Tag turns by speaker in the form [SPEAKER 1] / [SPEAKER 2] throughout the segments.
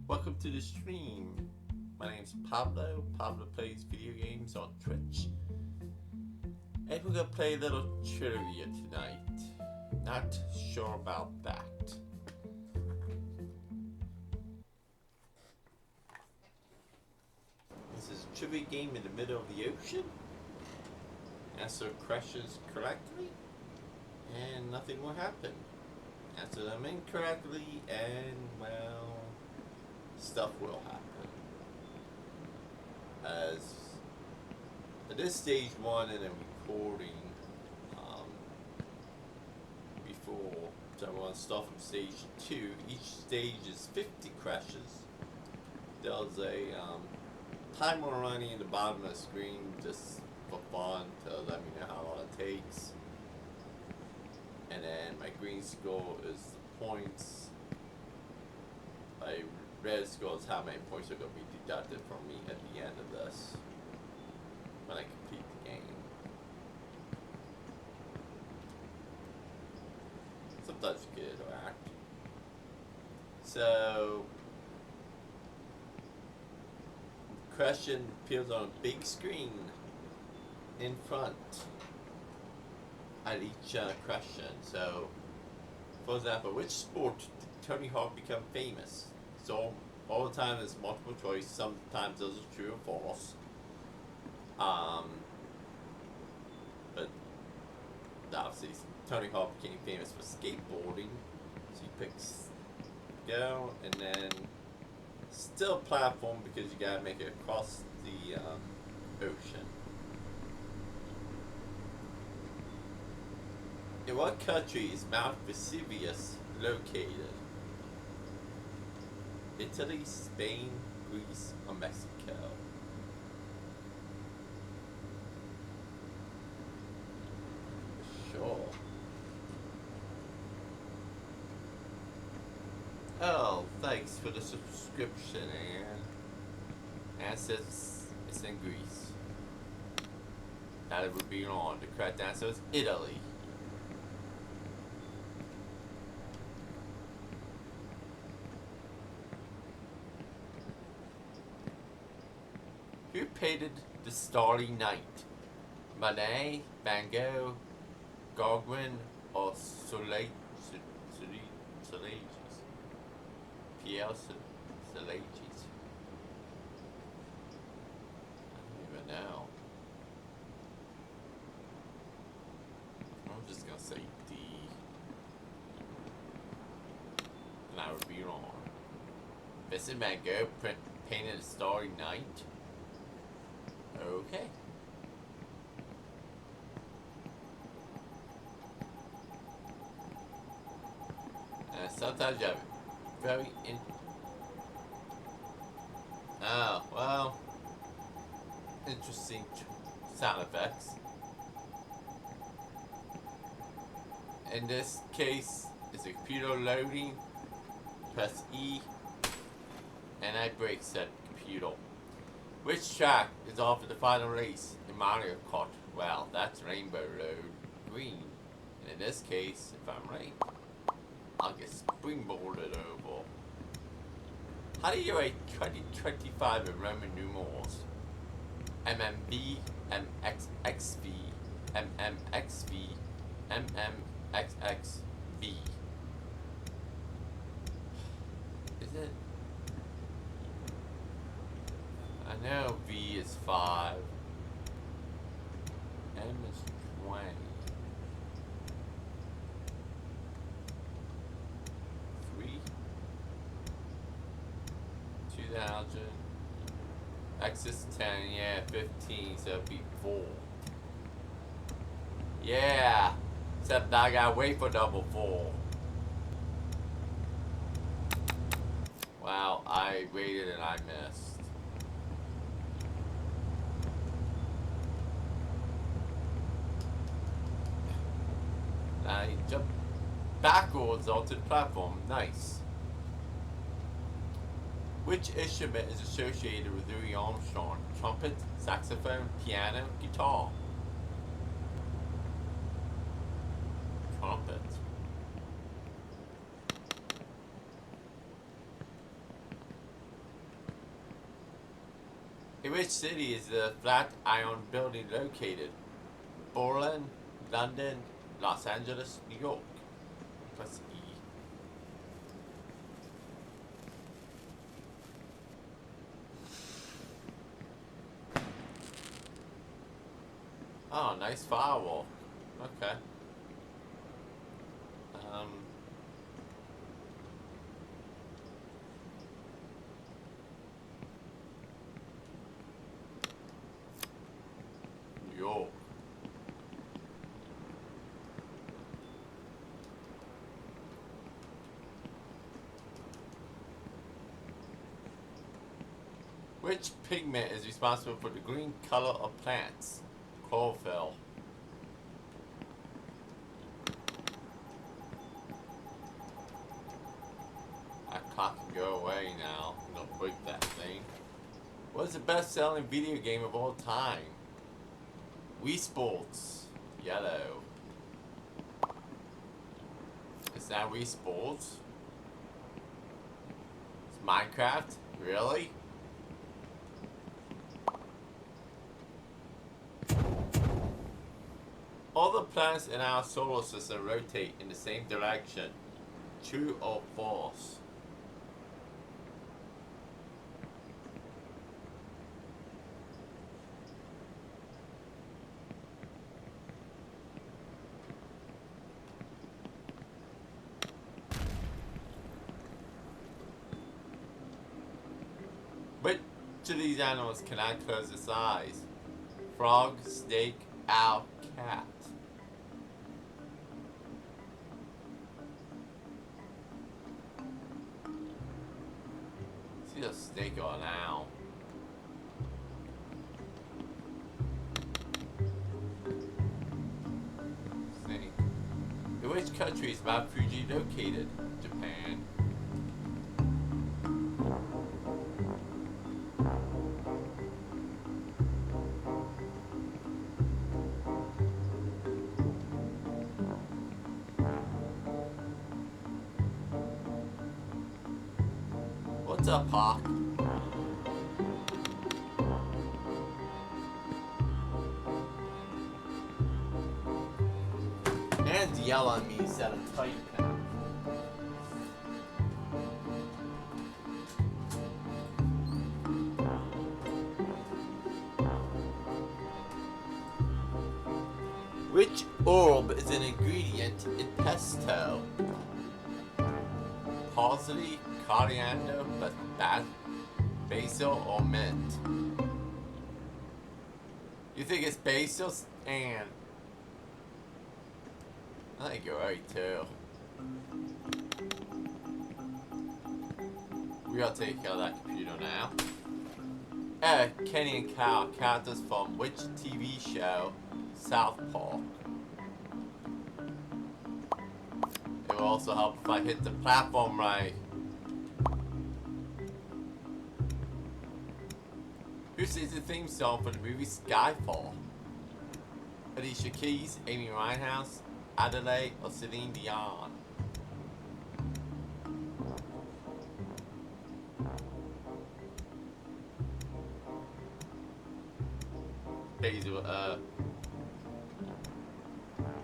[SPEAKER 1] Welcome to the stream. My name's Pablo. Pablo plays video games on Twitch. And we're gonna play a little trivia tonight. Not sure about that. This is a trivia game in the middle of the ocean. Answer questions correctly, and nothing will happen. Answer them incorrectly, and well, stuff will happen. As it is stage 1 in a recording, before, so we're going to start from stage 2. Each stage is 50 crashes. There's a timer running in the bottom of the screen just for fun to let me know how long it takes. And then my green score is the points. My red score is how many points are going to be deducted from me at the end of this when I complete the game. Sometimes you get interact. So, question appears on a big screen in front at each question. So, for example, which sport did Tony Hawk become famous? So, all the time there's multiple choice. Sometimes those are true or false. But obviously, Tony Hawk became famous for skateboarding. So he picks go, and then still platform because you gotta make it across the ocean. In what country is Mount Vesuvius located? Italy, Spain, Greece, or Mexico? Sure. Oh, thanks for the subscription, and it says it's in Greece. That would be wrong. The correct answer is Italy. Who painted The Starry Night? Monet, Van Gogh, Gauguin, or Soulages? Pierre Soulages. I don't even know. I'm just gonna say D. And I would be wrong. Vincent Van Gogh painted A Starry Night? Okay. Sometimes you have very oh, well, interesting sound effects. In this case, it's a computer loading. Press E, and I break said computer. Which track is offered the final race in Mario Kart? Well, that's Rainbow Road Green. And in this case, if I'm right, I'll get springboarded over. How do you rate 2025 in Roman numerals? MMV, MXXV, MMXV, MMXXV. Is it? I know V is 5. M is 20. 3. 2000. X is 10. Yeah, 15. So it'd be 4. Yeah. Except I gotta wait for double 4. Wow, I waited and I missed. I jump backwards onto the platform. Nice. Which instrument is associated with Louis Armstrong? Trumpet, saxophone, piano, guitar? Trumpet. which city is the Flatiron Building located? Berlin, London, Los Angeles, New York. Press E. Oh, nice firewall. Okay. New York. Which pigment is responsible for the green color of plants? Chlorophyll. That clock can go away now. I'm gonna break that thing. What is the best-selling video game of all time? Wii Sports. Yellow. Is that Wii Sports? It's Minecraft? Really? All the planets in our solar system rotate in the same direction. True or false? Which of these animals cannot close its eyes? Frog, snake, owl, cat. See a snake or an owl. Snake. In which country is Mount Fuji located? Japan. What's up, Hawk? And yell on me instead of type now. Which herb is an ingredient in pesto? Parsley, coriander, basil, or mint? You think it's basil? And I think you're right too. We gotta take care of that computer now. Kenny and Cal, characters from which TV show? South Park. It will also help if I hit the platform right. Who sings the theme song for the movie Skyfall? Alicia Keys, Amy Winehouse, Adelaide, or Celine Dion?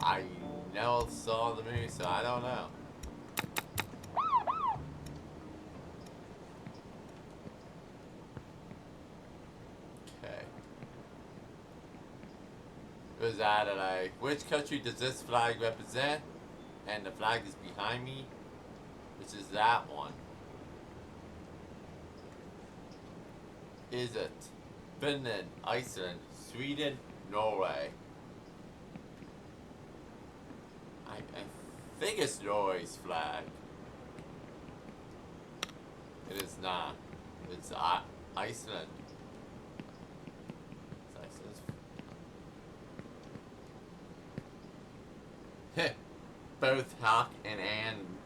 [SPEAKER 1] I never saw the movie, so I don't know. Okay. It was Adelaide. Which country does this flag represent? And the flag is behind me, which is that one. Is it Finland, Iceland, Sweden, Norway? I think it's Norway's flag. It is not. It's Iceland. It's Iceland's. Both Hawk and Anne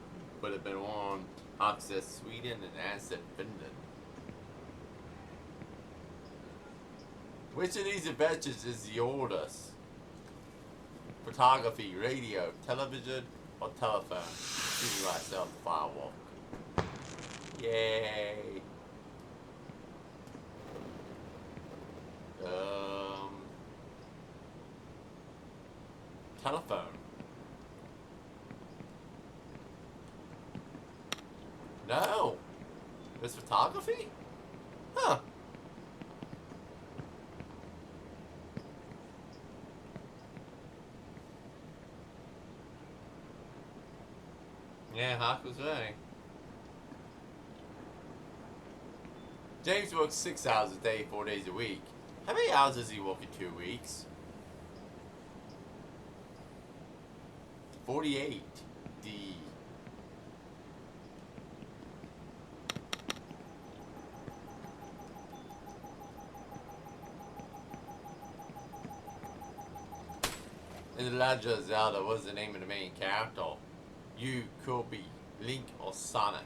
[SPEAKER 1] would have been on. Hawk said Sweden and Anne said Finland. Which of these inventions is the oldest? Photography, radio, television, or telephone? Excuse me myself, firewall. Yay! Telephone. No. It's photography? Huh. Yeah, Hawk was right. James works 6 hours a day, 4 days a week. How many hours does he work in 2 weeks? 48. D. In The Legend of Zelda, what's the name of the main character? You, Kirby, Link, or Sonic?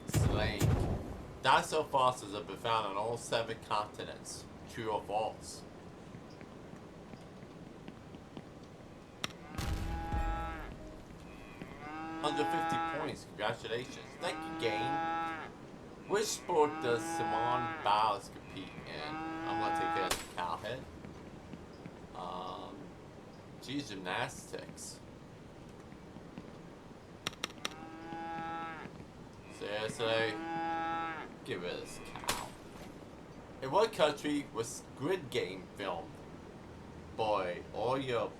[SPEAKER 1] Slane. Dinosaur fossils have been found on all 7 continents. True or false? £150. Congratulations. Thank you, game. Which sport does Simone Biles compete in? I'm gonna take that as a cowhead. Geez, gymnastics. Seriously? Get rid of this cow. In what country was Squid Game filmed? Boy, all your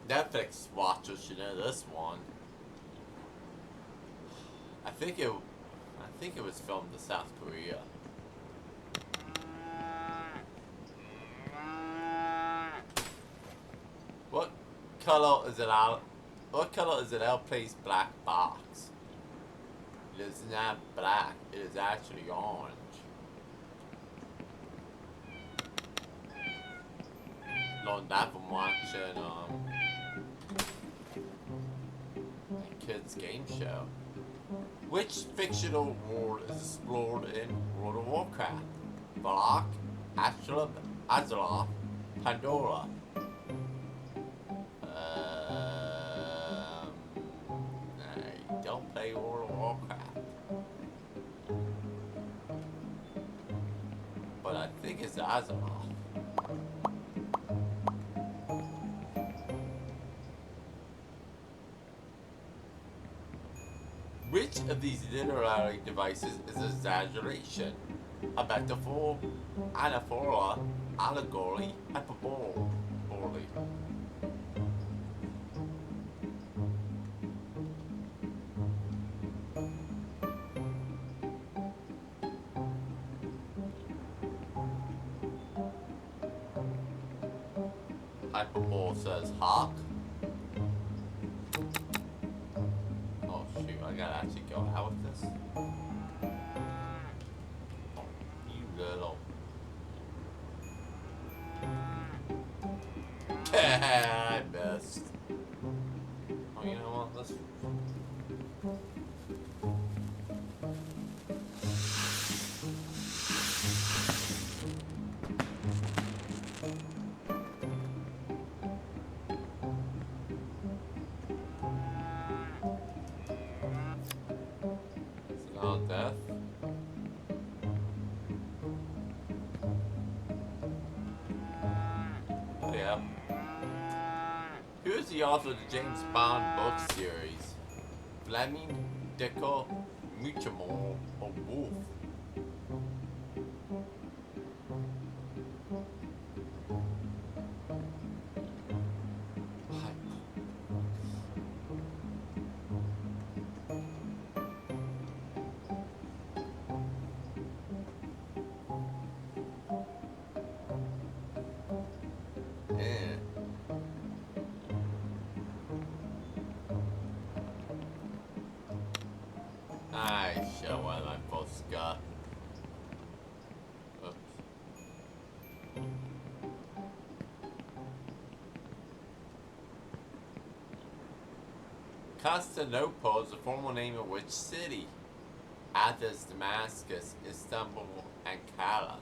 [SPEAKER 1] Netflix watchers should know this one. I think it was filmed in South Korea. What color is an outplaced black box? It is not black, it is actually orange. Learned that from watching a kids game show. Which fictional world is explored in World of Warcraft? Valak, Azeroth, Pandora. I don't play World of Warcraft, but I think it's Azeroth. Which of these literary devices is an exaggeration? A metaphor, anaphora, allegory, hyperbole. Hyperbole says hawk. Oh shoot, I gotta actually go out with this. Oh, you little. I missed. Oh, you know what? Let's. It's not death. Oh yeah. Who is the author of the James Bond book series? Fleming, Decker, Muchamore, or Wolf? I show what I both got. Oops. Constantinople is the formal name of which city? Athens, Damascus, Istanbul, Ankara.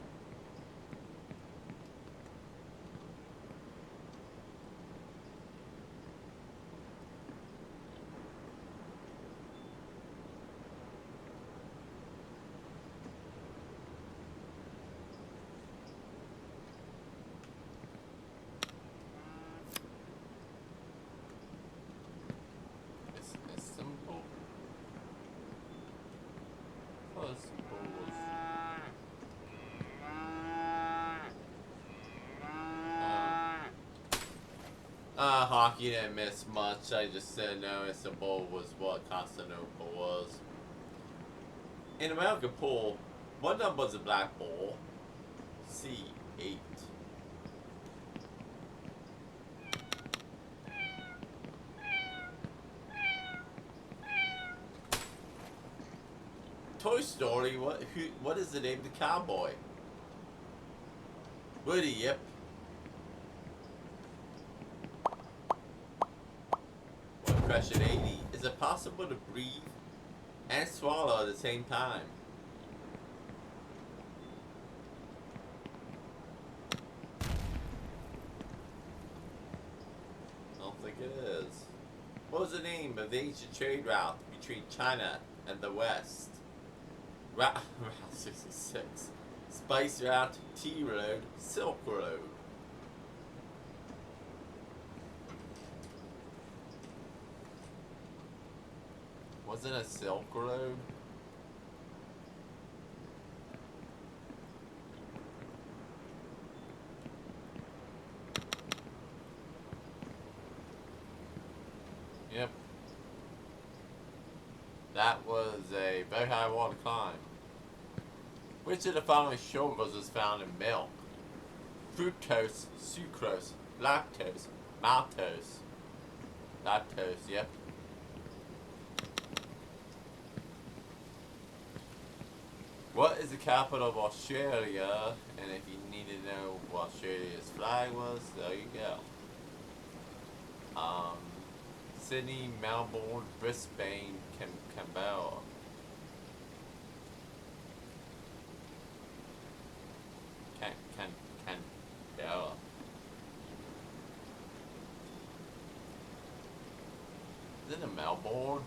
[SPEAKER 1] Plus balls. Hockey didn't miss much. I just didn't know Istanbul was what Constantinople was. In American pool, what number was the black ball? C8. Toy Story. What is the name of the cowboy? Woody. Yep. One question 80. Is it possible to breathe and swallow at the same time? I don't think it is. What was the name of the ancient trade route between China and the West? Route 66. Spice Route, Tea Road, Silk Road. Wasn't it Silk Road? Yep. That was a very high water climb. Which of the following sugars is found in milk? Fructose, sucrose, lactose, maltose. Lactose, yep. What is the capital of Australia? And if you need to know what Australia's flag was, there you go. Sydney, Melbourne, Brisbane, Canberra. Canberra. Is it in Melbourne?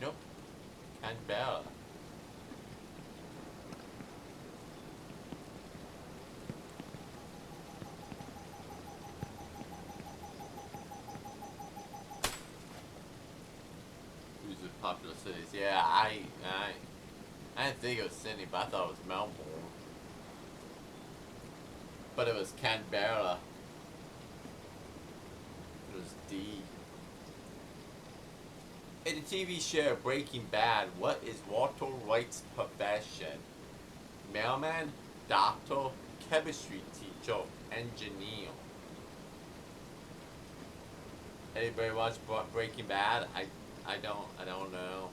[SPEAKER 1] Nope. Canberra. Who's the popular cities? Yeah, I didn't think it was Sydney, but I thought it was Melbourne. But it was Canberra. It was D. In the TV show Breaking Bad, what is Walter White's profession? Mailman, doctor, chemistry teacher, engineer. Anybody watch Breaking Bad? I don't know.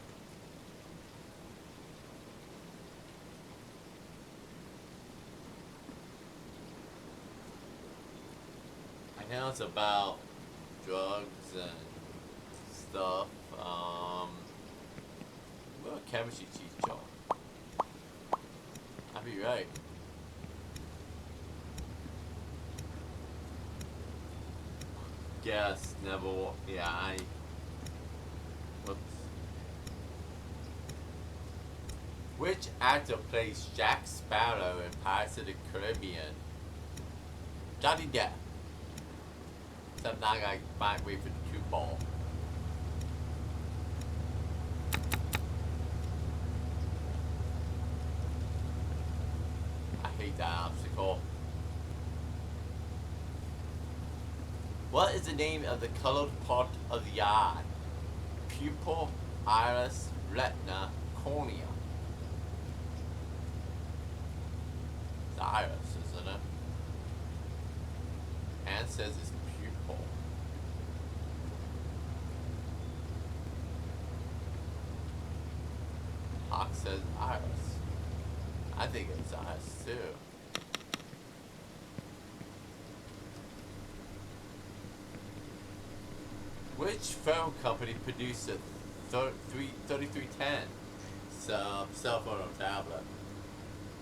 [SPEAKER 1] I know it's about drugs and stuff. What a chemistry teacher. I'd be right. Guess never. Yeah, Whoops. Which actor plays Jack Sparrow in Pirates of the Caribbean? Johnny Depp. Except now I might wait for the cue ball. I hate that obstacle. What is the name of the colored part of the eye? Pupil, iris, retina, cornea. It's iris, isn't it? And says it's pupil. Hawk says iris. I think it's iris too. Which phone company produced the 3310? Cell phone or tablet.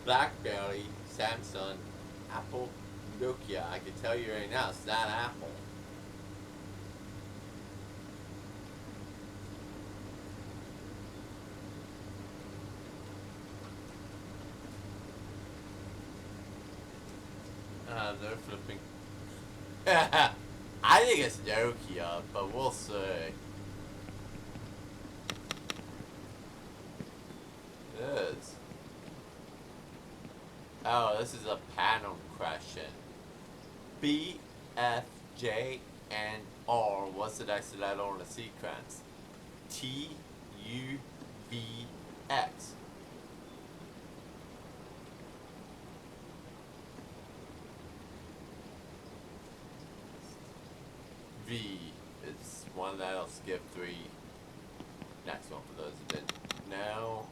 [SPEAKER 1] BlackBerry, Samsung, Apple, Nokia. I can tell you right now, it's not Apple. They're flipping. I think it's Nokia, but we'll see. It is. Oh, this is a panel question. B, F, J, and R. What's the next letter on the sequence? T, U, V, X. V. It's one that'll skip 3. Next one for those who didn't know.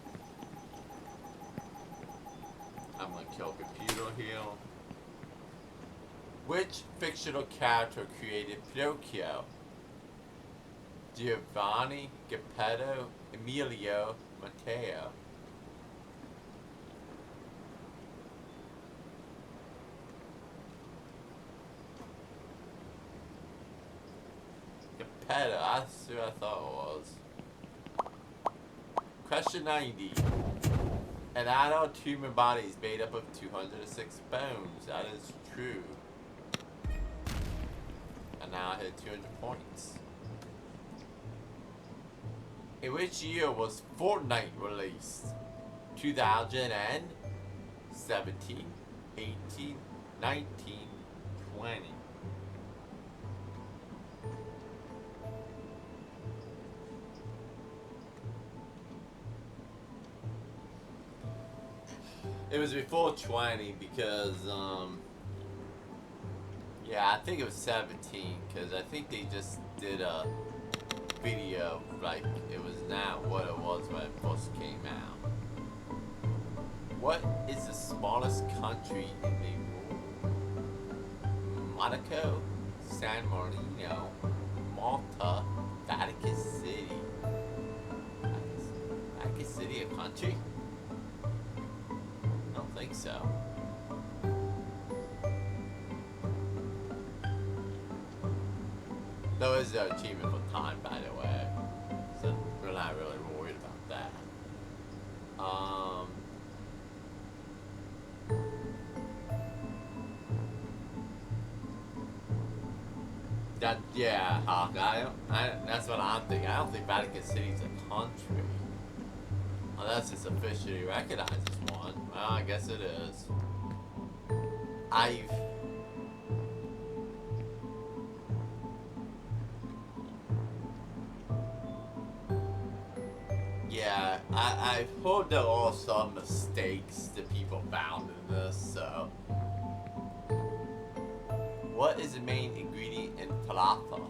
[SPEAKER 1] I'm gonna kill computer here. Which fictional character created Pinocchio? Giovanni, Geppetto, Emilio, Matteo. Geppetto, that's who I thought it was. Question 90. An adult human body is made up of 206 bones. That is true. And now I hit 200 points. In which year was Fortnite released? 2017, 18, 19, 20. It was before 20 because, yeah, I think it was 17 because I think they just did a video, like, it was not what it was when it first came out. What is the smallest country in the world? Monaco, San Marino, Malta, Vatican City. Vatican City a country? I don't think so. Though is an achievement for time, by the way. So we're not really worried about that. That, yeah, Hawk, that's what I'm thinking. I don't think Vatican City's a country. Unless it's officially recognized as one. Well, I guess it is. Yeah, I've heard there are some mistakes that people found in this, so. What is the main ingredient in falafel?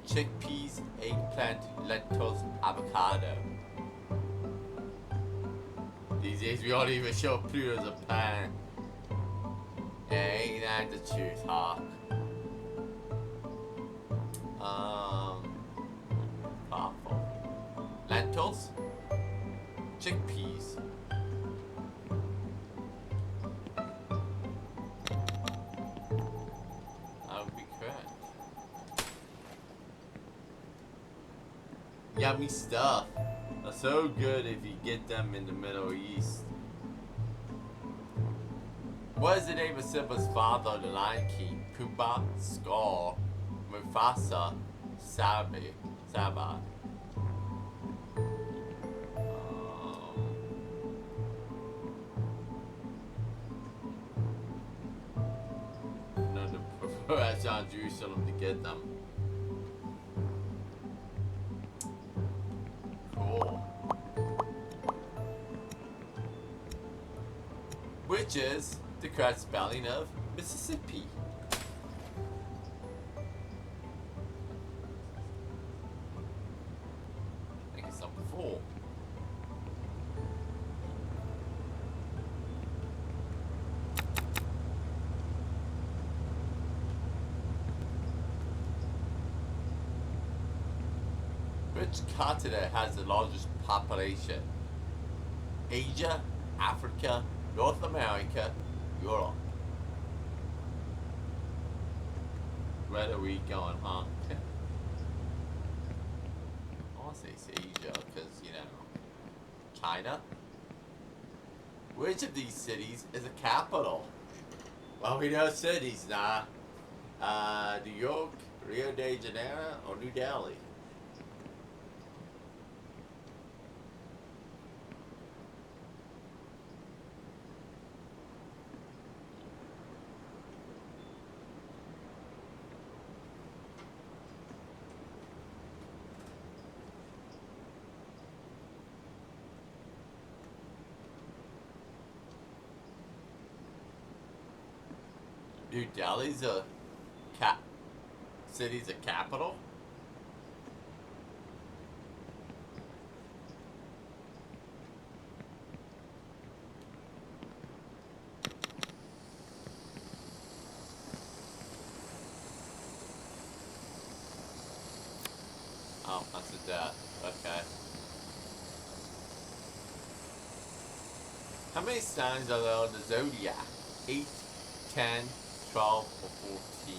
[SPEAKER 1] Chickpeas, eggplant, lentils, avocado. These days we don't even show Pluto as a pan. Yeah, ain't that the truth, Hawk? Falafel. Lentils? Chickpeas. That would be correct. Yummy stuff. They're so good if you get them in the Middle East. What is the name of Simba's father, the Lion King? Pumbaa, Scar, Mufasa, Saba. No, the prefer on Jerusalem to get them. Cool. Which is the correct spelling of Mississippi? I think it's number 4. Which continent has the largest population? Asia, Africa, North America, Europe. Where are we going, huh? I want to say it's Asia, because, you know, China. Which of these cities is a capital? Well, we know cities, nah. New York, Rio de Janeiro, or New Delhi? New Delhi's a cap city's a capital? Oh, that's a death. Okay. How many signs are there on the zodiac? 8, 10, 12, or 14?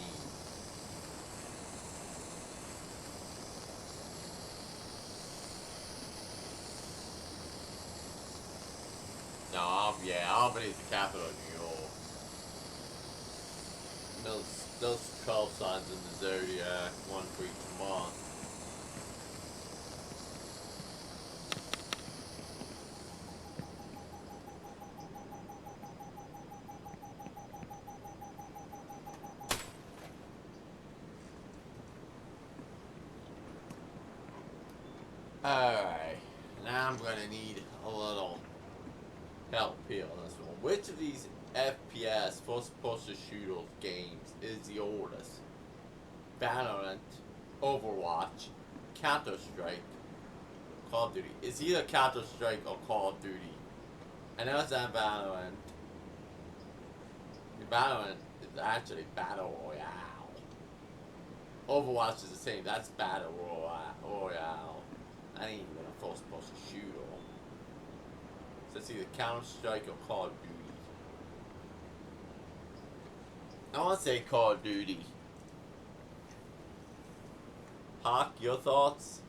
[SPEAKER 1] No, yeah, Albany's the capital of New York. Those 12 signs in the zodiac, one for each month. Alright, now I'm gonna need a little help here on this one. Which of these FPS, first person shooter games, is the oldest? Valorant, Overwatch, Counter Strike, Call of Duty. It's either Counter Strike or Call of Duty. I know it's not Valorant. Valorant is actually Battle Royale. Overwatch is the same. That's Battle Royale. That ain't even a first person shooter. So it's either Counter Strike or Call of Duty. I want to say Call of Duty. Hawk, your thoughts?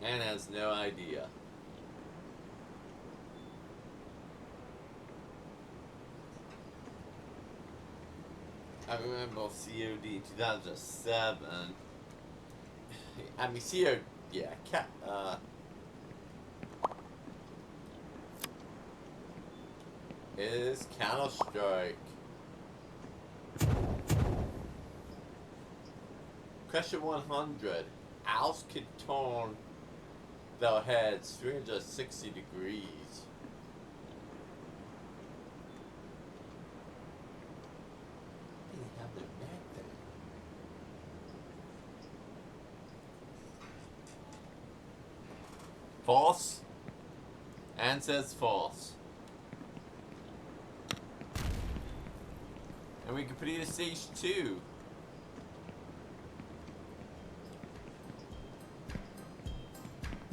[SPEAKER 1] Anna has no idea. I remember COD 2007. I mean, COD, yeah, is Counter Strike. Question 100. Owls can turn their heads 360 degrees. They have their neck there. False. Anne says false. And we completed stage 2.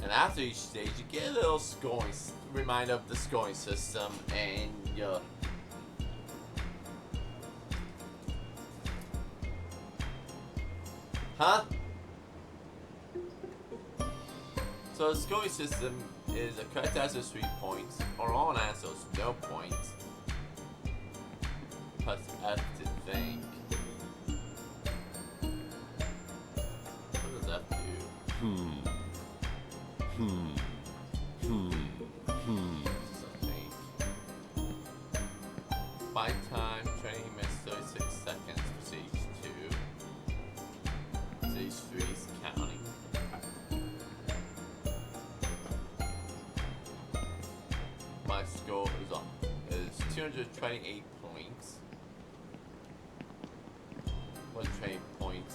[SPEAKER 1] And after each stage, you get a little scoring reminder of the scoring system, and huh? So the scoring system is a correct answer is 3 points, or wrong answer is no points. Plus F to think. What does F do? Fight time, training minutes 36 seconds for stage 2. Stage 3 is counting. My score is 228 points. What training points?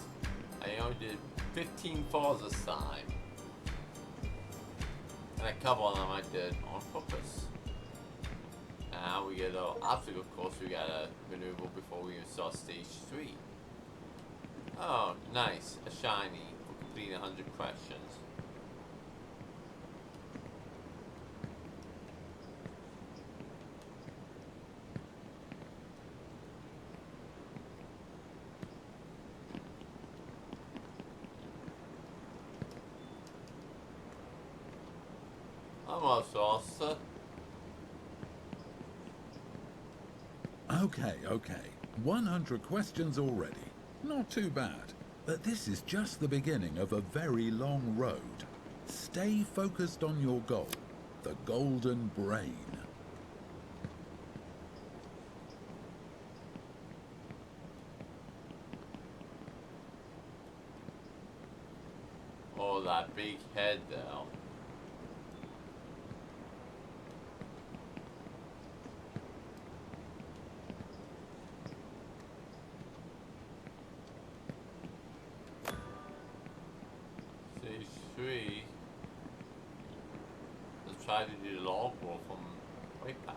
[SPEAKER 1] I only did 15 falls this time. And a couple of them I did on purpose. Now we get an obstacle course we gotta maneuver before we even start stage 3. Oh, nice. A shiny for completing 100 questions. Almost also.
[SPEAKER 2] Okay. 100 questions already. Not too bad, but this is just the beginning of a very long road. Stay focused on your goal, the golden brain.
[SPEAKER 1] Oh, that big head though. Stage 3. Let's try to do the log roll from Wipeout.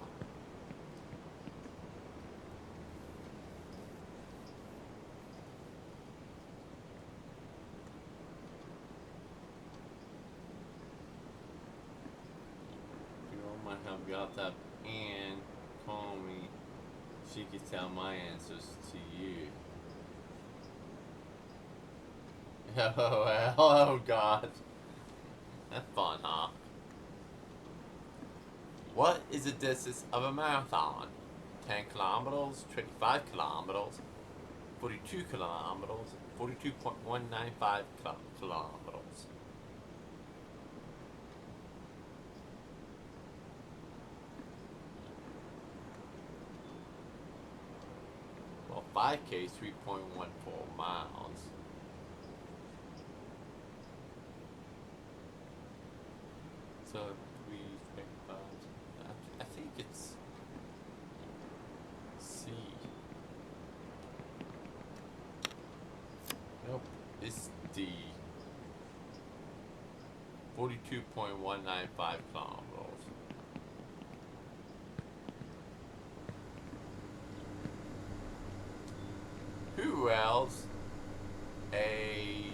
[SPEAKER 1] You might have got that and call me. She could tell my answers to you. Oh God. That's fun, huh? What is the distance of a marathon? 10 kilometers, 25 kilometers, 42 kilometers, 42.195 kilometers. Well, 5K is 3.14 miles. So, 3.5. I think it's C. Nope, it's D. 42.195 kilometers. Who else? A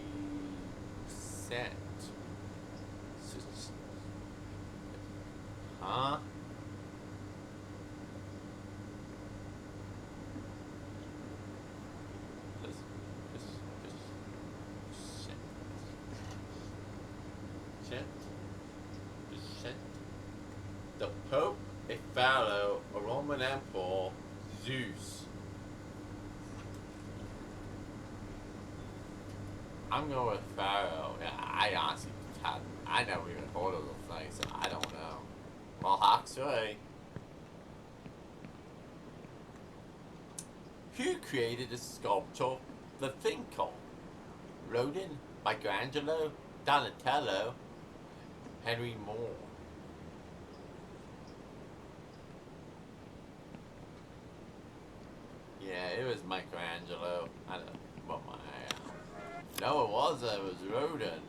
[SPEAKER 1] cent. Huh? The Pope, a Pharaoh, a Roman Emperor, Zeus. I'm going with Pharaoh. Yeah, I honestly I never even heard of the thing, so I don't know. Well, Hawk's right. Who created the sculpture The Thinker? Rodin, Michelangelo, Donatello, Henry Moore. Yeah, it was Michelangelo. I don't know. Well, no, it wasn't. It was Rodin.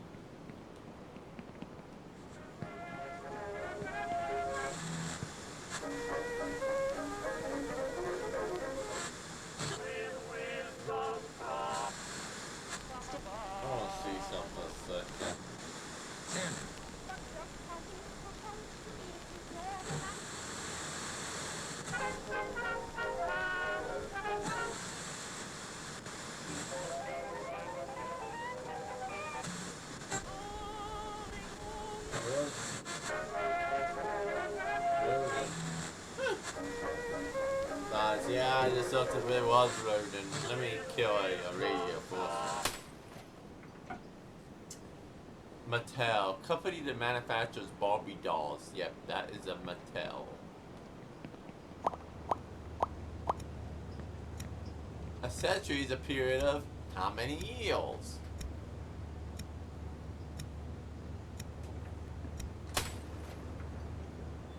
[SPEAKER 1] I want to see something a second. Nice, yeah, I just thought if it was Rodin. Let me kill a radio force. Mattel, company that manufactures Barbie dolls. Yep, that is a Mattel. A century is a period of how many years?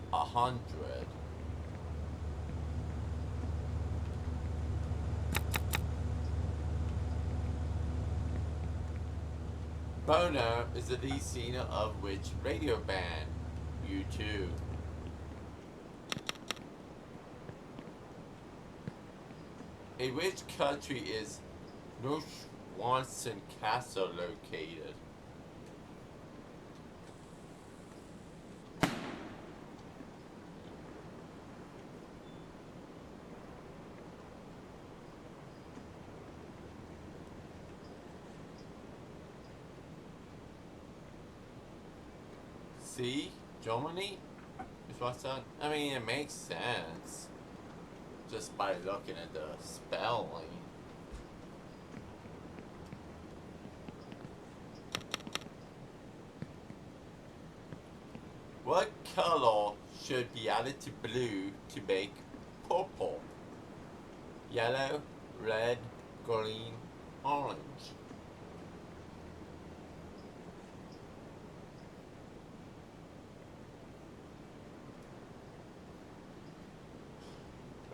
[SPEAKER 1] 100. Bono is the lead singer of which radio band? U2. In which country is Neuschwanstein Castle located? See? Germany? Is what's that? I mean, it makes sense. Just by looking at the spelling. color should be added to blue to make purple? Yellow, red, green, orange.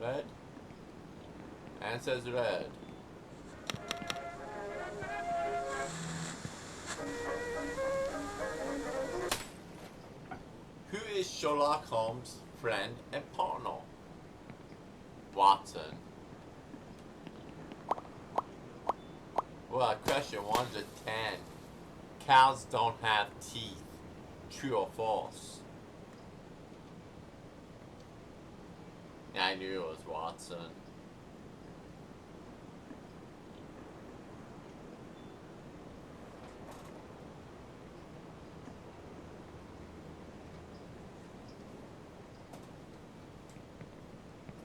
[SPEAKER 1] Red? Answer's red. Who is Sherlock Holmes' friend and partner? Watson. Well, question 1 to 10. Cows don't have teeth. True or false? Yeah, I knew it was Watson.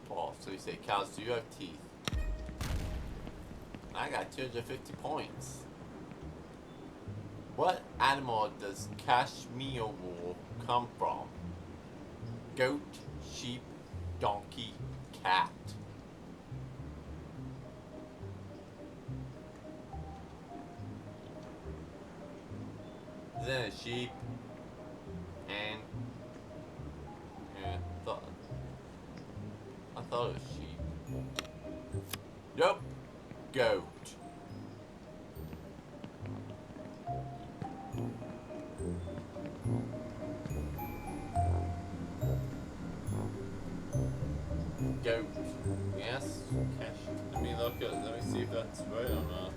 [SPEAKER 1] False. So you say cows do have teeth. I got 250 points. What animal does cashmere wool come from? Goat, sheep, donkey, cat. Isn't it a sheep? And yeah, I thought it was sheep. Nope. Goat. Goat. Yes. Cash. Let me look at. Let me see if that's right or not.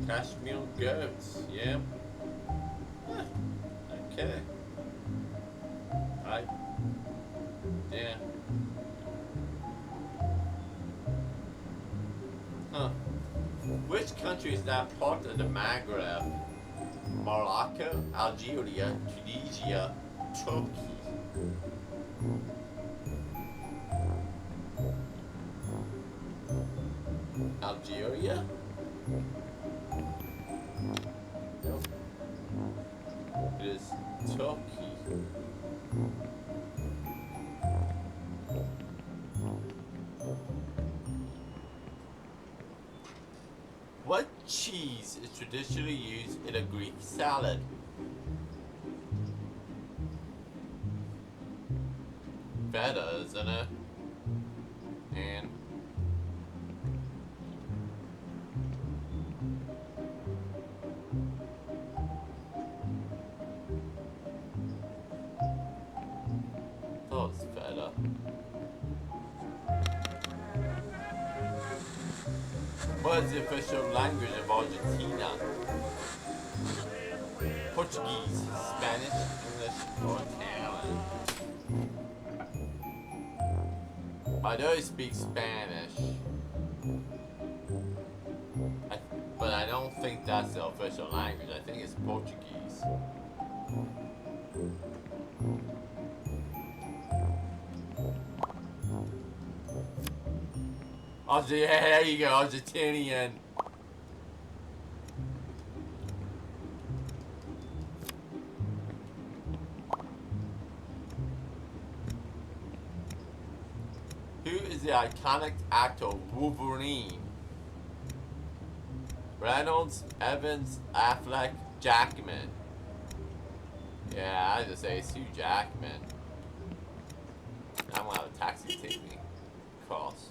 [SPEAKER 1] Cashmere goats, yeah. Huh. Okay. Yeah. Huh. Which country is not part of the Maghreb? Morocco, Algeria, Tunisia, Turkey. Algeria? Nope. It is Turkey. What cheese is traditionally used in a Greek salad? Feta, isn't it? And oh, it's feta. What is the official language of Argentina? Portuguese, Spanish, English, or Italian? I know he speaks Spanish, but I don't think that's the official language. I think it's Portuguese. Yeah, there you go, Argentinian. Who is the iconic actor Wolverine? Reynolds, Evans, Affleck, Jackman. Yeah, I just say it's Hugh Jackman. I'm gonna have a taxi take me across.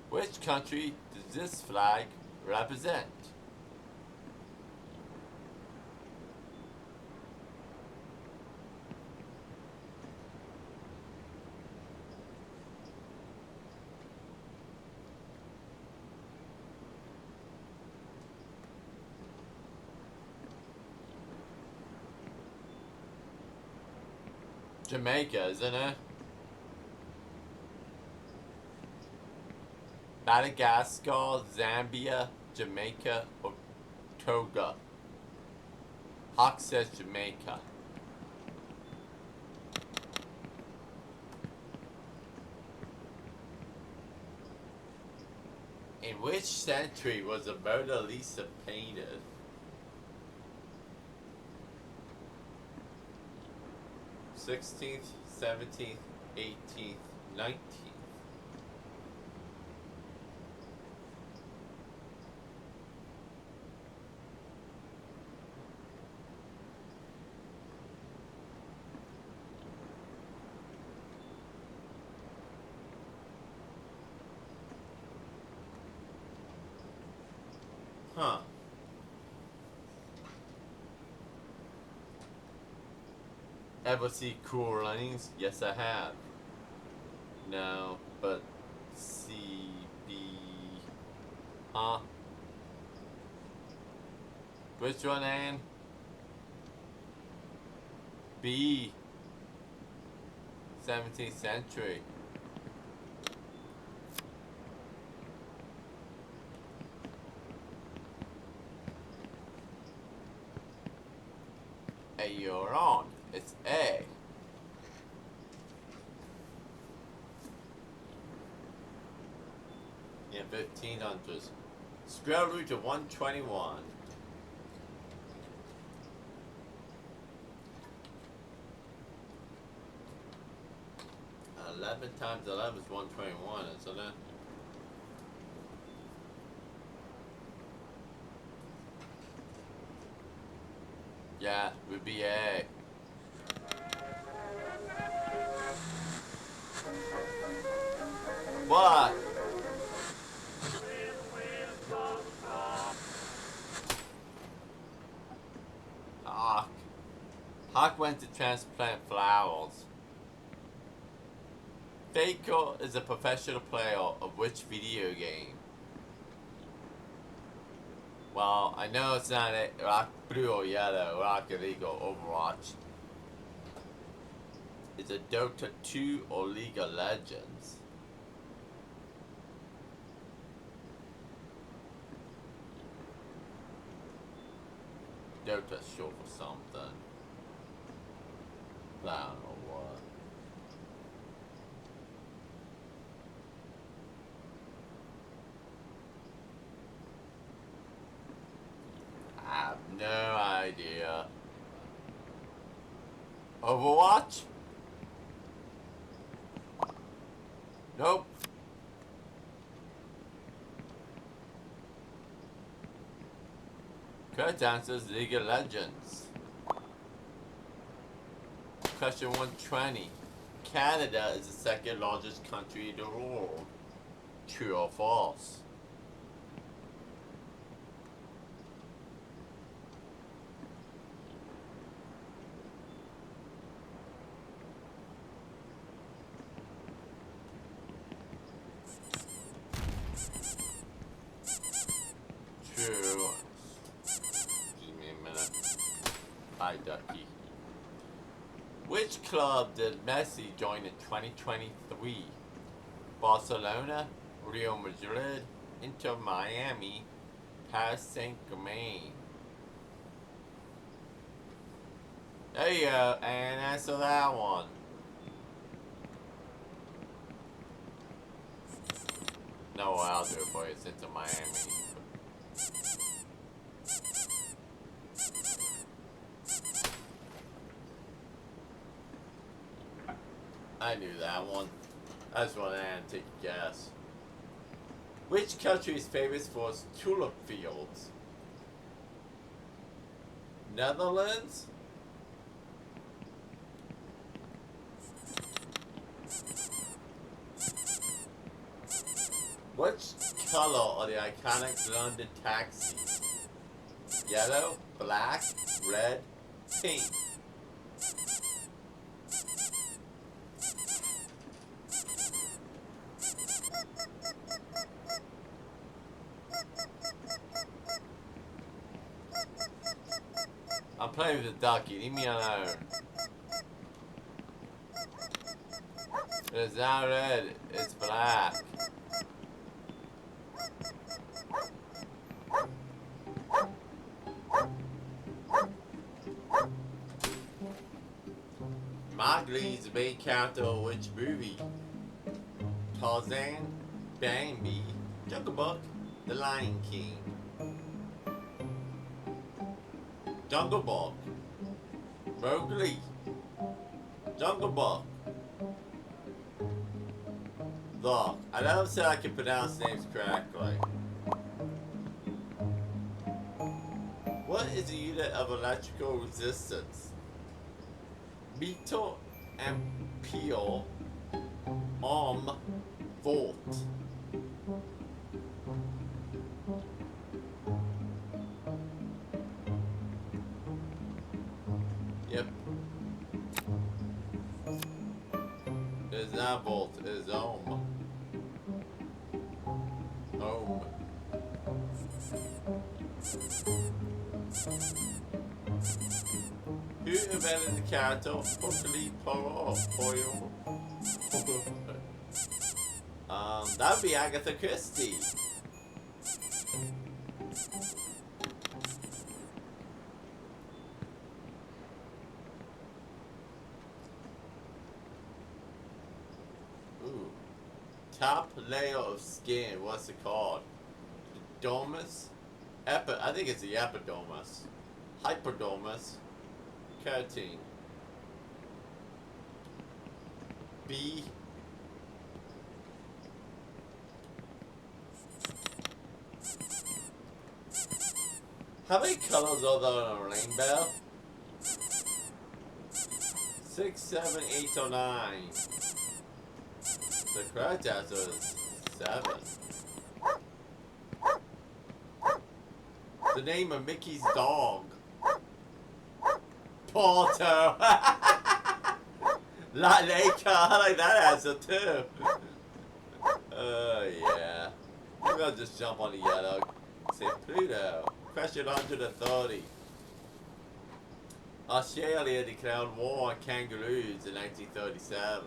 [SPEAKER 1] Which country does this flag represent? Jamaica, isn't it? Madagascar, Zambia, Jamaica, or Togo? Hawk says Jamaica. In which century was the Mona Lisa painted? '16th, '17th, '18th, '19th. Huh. Ever see Cool Runnings? Yes, I have. No, but CB. Huh? Which one, Ann? B. 17th century. Hey, you're wrong. It's A. In 1500s. Square root of 121. 11 times 11 is 121, isn't it? Yeah, would be A. What? Hawk. Hawk went to transplant flowers. Faker is a professional player of which video game? Well, I know it's not a Rock Blue or Yellow, Rocket League or Overwatch. Is it Dota 2 or League of Legends? Dota's short for something. I don't know what. I have no idea. Overwatch? Nope. Correct answer is League of Legends. Question 120. Canada is the second largest country in the world. True or false? True. Give me a minute. Hi, Ducky. Which club did Messi join in 2023? Barcelona, Real Madrid, Inter Miami, Paris Saint-Germain. There you go, and answer that one. No, I'll do it for you. It's Inter Miami. I knew that one. I just wanted to take a guess. Which country is famous for its tulip fields? Netherlands? Which color are the iconic London taxis? Yellow, black, red, pink. I'm playing with the ducky, leave me alone. It's not red, it's black. Mowgli is the main character of which movie? Tarzan, Bambi, Jungle Book, The Lion King. Jungle Book. Mowgli. Jungle Book. Look, I never said I can pronounce names correctly. What is the unit of electrical resistance? Meter, ampere, ohm, volt. Yep. It's not volt, it's ohm. Ohm. Who invented the character Pokely Poro? That would be Agatha Christie. Ooh. Top layer of skin, what's it called? The dermis? I think it's the epidermis. Hypodermis. Keratin. B. How many colors are there in a rainbow? 6, 7, 8, or 9. The correct answer is 7. The name of Mickey's dog. Porto. Laika. I like that answer too. Yeah. I'm gonna just jump on the yellow. Say Pluto. Question 130. Australia declared war on kangaroos in 1937.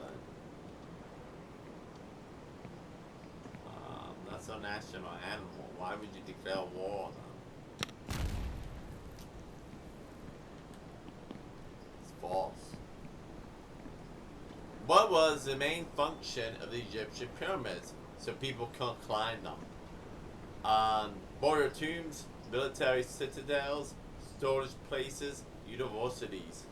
[SPEAKER 1] That's a national animal. Why would you declare war on them? It's false. What was the main function of the Egyptian pyramids? So people can't climb them. Burial tombs, military citadels, storage places, universities.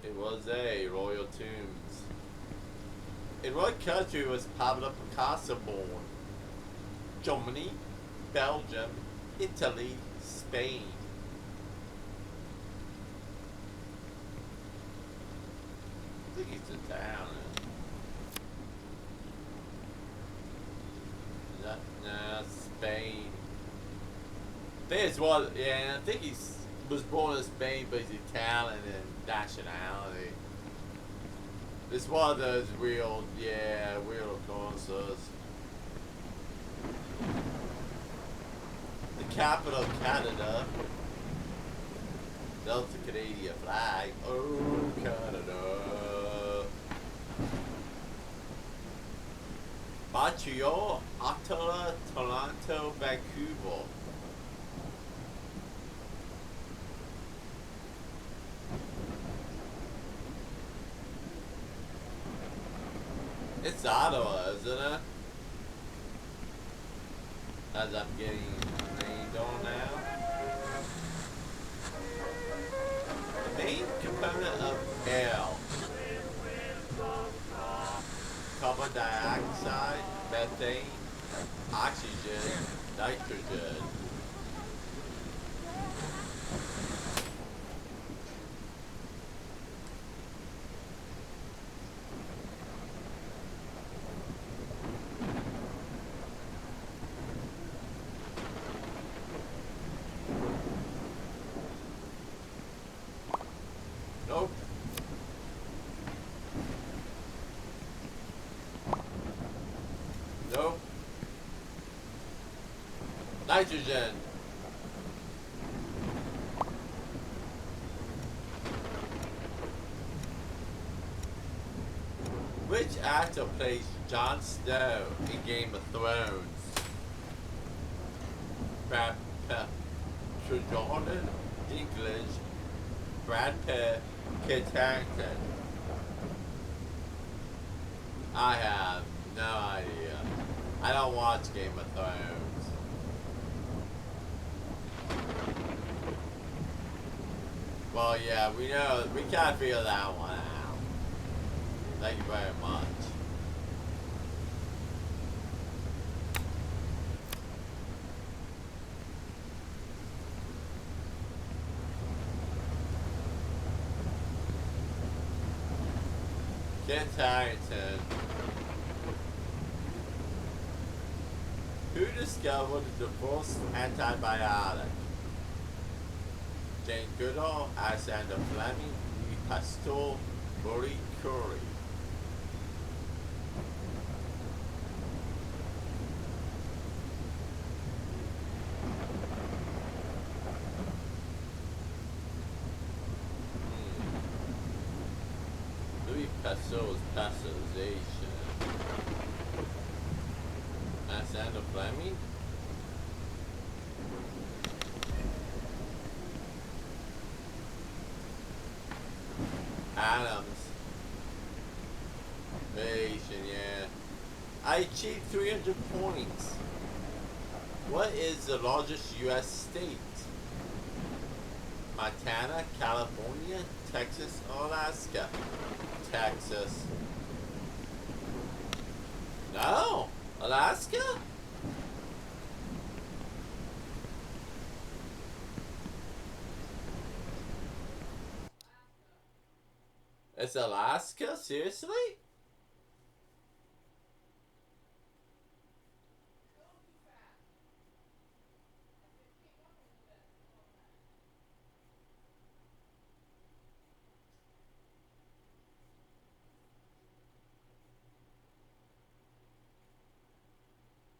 [SPEAKER 1] It was a royal tombs. In what country was Pablo Picasso born? Germany, Belgium, Italy, Spain. I think he's Italian. No, Spain. I think it's what, yeah, I think he was born in Spain, but he's Italian in nationality. It's one of those weird occurrences. The capital of Canada. Delta Canadian flag. Oh, Canada. Montreal, Ottawa, Toronto, Vancouver. It's Ottawa, isn't it? As I'm getting rained on now. The main component of air. Carbon dioxide, methane, oxygen, nitrogen. Nope. Nope. Nitrogen. actor plays Jon Snow in Game of Thrones. Brad Pitt, Jordan Dinklage, Brad Pitt, Kit Harington. I have no idea. I don't watch Game of Thrones. Well, yeah, we know, we can't figure that one out. Thank you very much. Kit Harington. Who discovered the first antibiotic? Jane Goodall, Alexander Fleming, Louis Pasteur, Marie Curie. Louis Pasteur's pasteurization. Alexander Fleming? Adams. Variation, yeah. I achieved 300 points. What is the largest U.S. state? Montana, California, Texas, or Alaska? Texas. No! Alaska? It's Alaska? Seriously?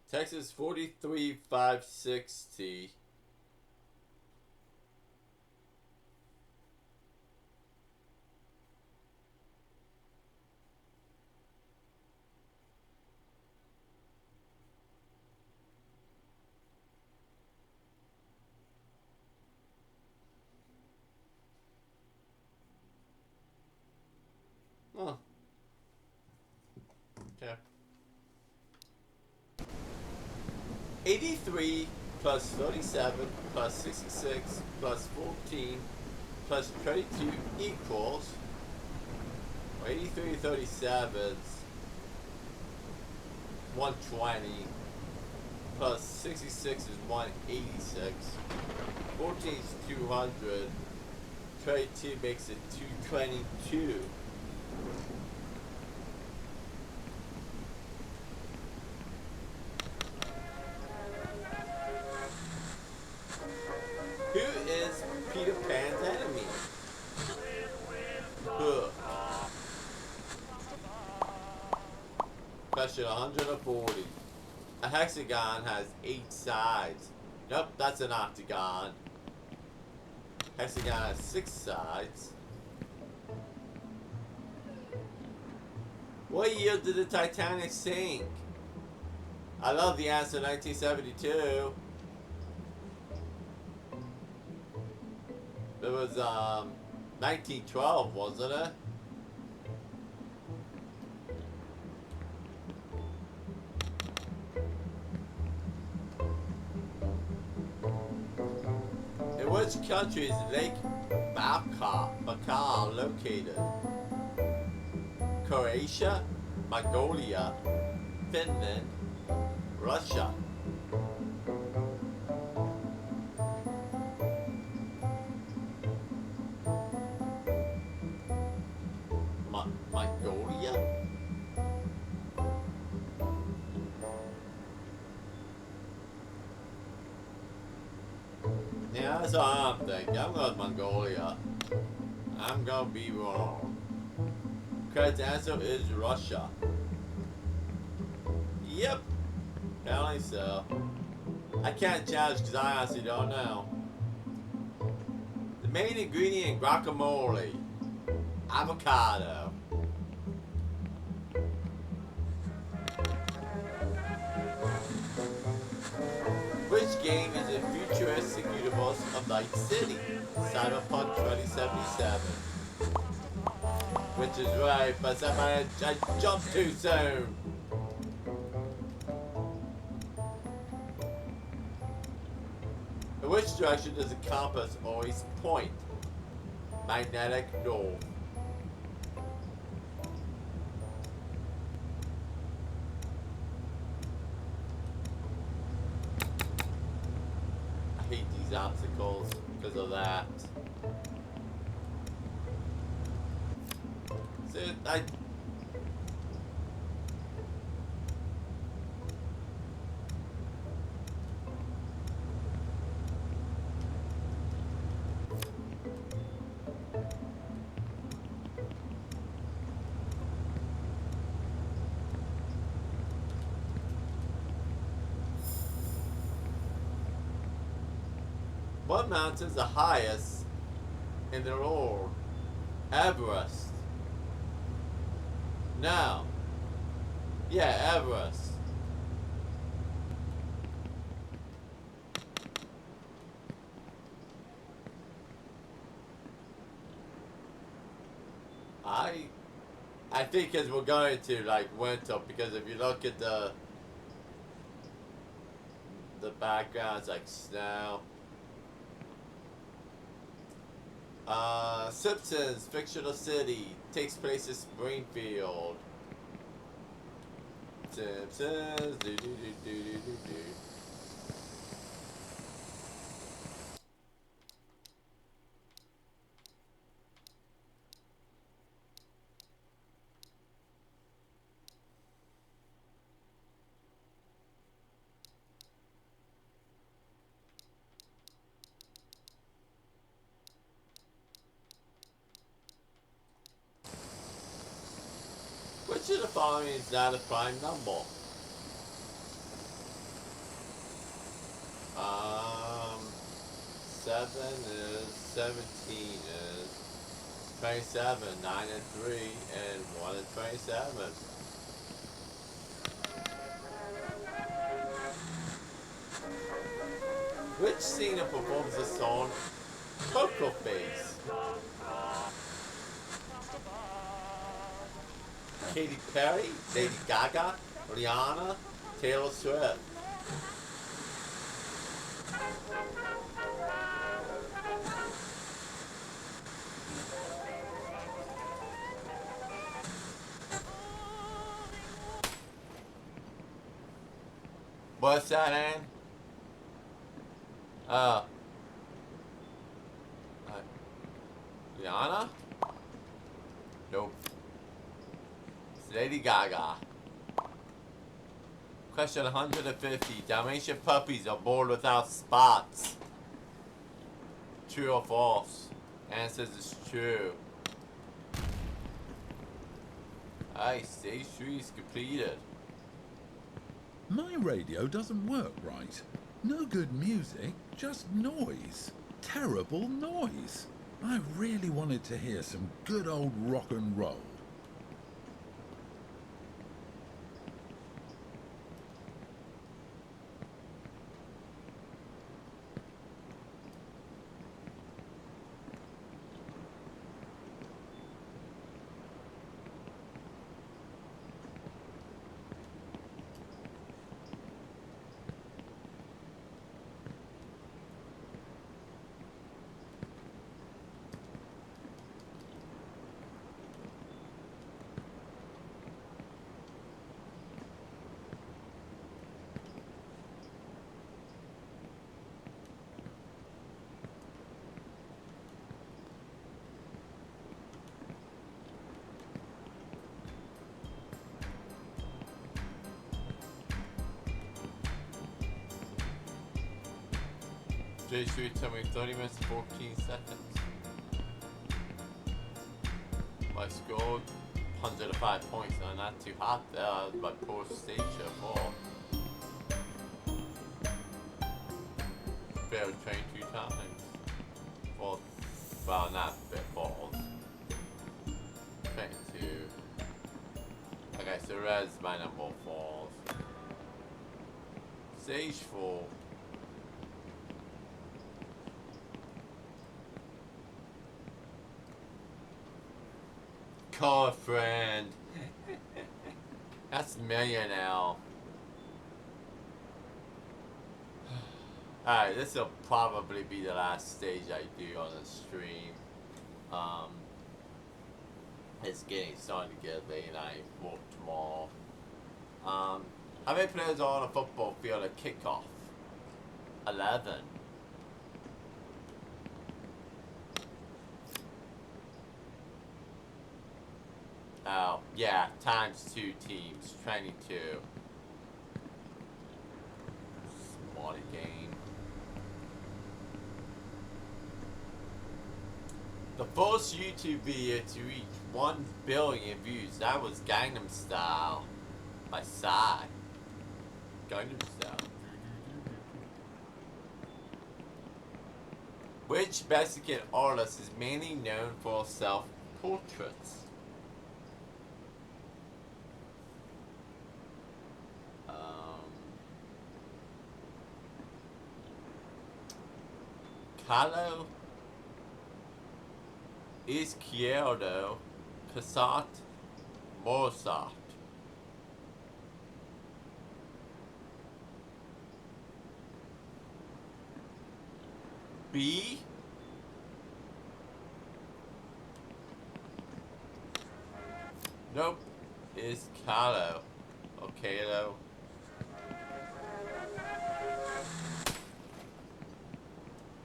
[SPEAKER 1] Texas 43,560. Oh. Okay. 83 plus 37 plus 66 plus 14 plus 22 equals 83 37's 120 plus 66 is 186. 14 is 200. 22 makes it 222. Who is Peter Pan's enemy? Ugh. Question 140. A hexagon has 8 sides. Nope, that's an octagon. Hexagon has 6 sides. What year did the Titanic sink? I love the answer, 1972. It was 1912, wasn't it? In which country is Lake Baikal located? Croatia, Mongolia, Finland, Russia. Mongolia? Yeah, that's what I'm thinking. I'm going to Mongolia. I'm going to be wrong. Correct answer is Russia. Yep. Apparently so. I can't judge because I honestly don't know. The main ingredient in guacamole. Avocado. game is a futuristic universe of Night City, Cyberpunk 2077. Which is right, but somehow I jumped too soon. In which direction does the compass always point? Magnetic north. I hate these obstacles because of that. So what mountain is the highest in the world? Everest. No. Yeah, Everest. I think as we're going to like winter, because if you look at the backgrounds like snow. Simpsons, fictional city, takes place in Springfield. Simpsons, do do do do do do do. Which of the following is not a prime number? 7 is 17 is 27, 9 and 3, and 1 and 27. Which singer performs the song Poker Face? Katy Perry, Lady Gaga, Rihanna, Taylor Swift. What's that, Ann? Rihanna? Nope. It's Lady Gaga. Question 150. Dalmatian puppies are born without spots. True or false? Ann says it's true. Alright, stage 3 is completed.
[SPEAKER 2] My radio doesn't work right. No good music, just noise. Terrible noise. I really wanted to hear some good old rock and roll.
[SPEAKER 1] Stage 3 took me 30 minutes and 14 seconds. My score 105 points, so not too hot there, but poor stage so far. Failed train 2 times. Well, not bit balls. Train 2. Okay, so red's my number falls. Stage 4. call a friend. That's a million now. Alright, this will probably be the last stage I do on the stream. It's starting to get late and I work tomorrow. How many players are on a football field at kickoff? 11. Oh, yeah, times 2 teams, 22. Smarty game. The first YouTube video to reach 1 billion views, that was Gangnam Style by Psy. Gangnam Style. Which Mexican artist is mainly known for self-portraits? Carlo Izquierdo Casat Mozart. B. Nope. Is Carlo. Okay, though.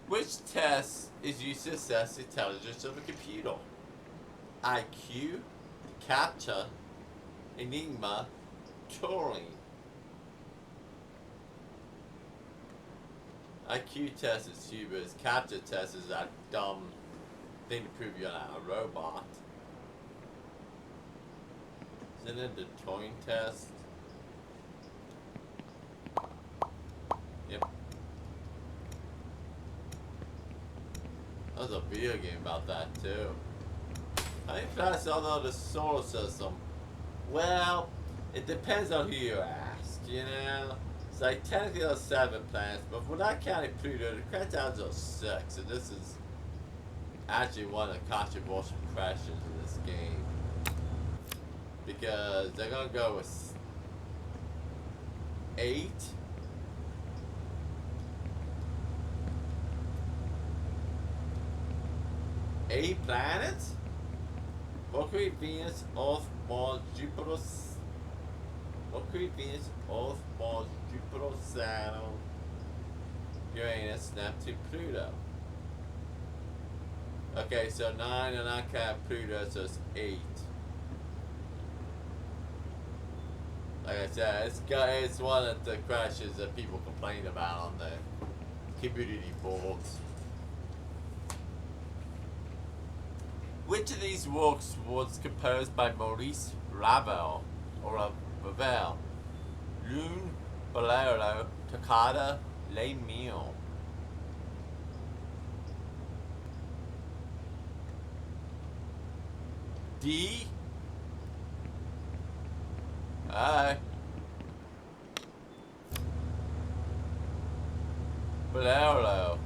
[SPEAKER 1] Which test is used to assess the intelligence of a computer? IQ, CAPTCHA, Enigma, Turing. IQ test is stupid. CAPTCHA test is that dumb thing to prove you're not a robot. Isn't it the Turing test? Yep. There's a video game about that too. How many planets are there in the solar system? Well, it depends on who you ask, you know? It's like technically there's 7 planets, but we're not counting Pluto, the correct answer is 6, and this is actually one of the controversial questions in this game. Because they're gonna go with 8. Eight planets? Mercury, Venus, Earth, Mars, Jupiter, Mercury, Venus, Earth, Mars, Jupiter, Saturn, Uranus, Neptune, Pluto. Okay, so 9 and I count Pluto, so it's 8. Like I said, it's one of the crashes that people complain about on the community boards. Which of these works was composed by Maurice Ravel or Ravel? Lune, Bolero, Toccata, Les Milles. D. Aye. Bolero.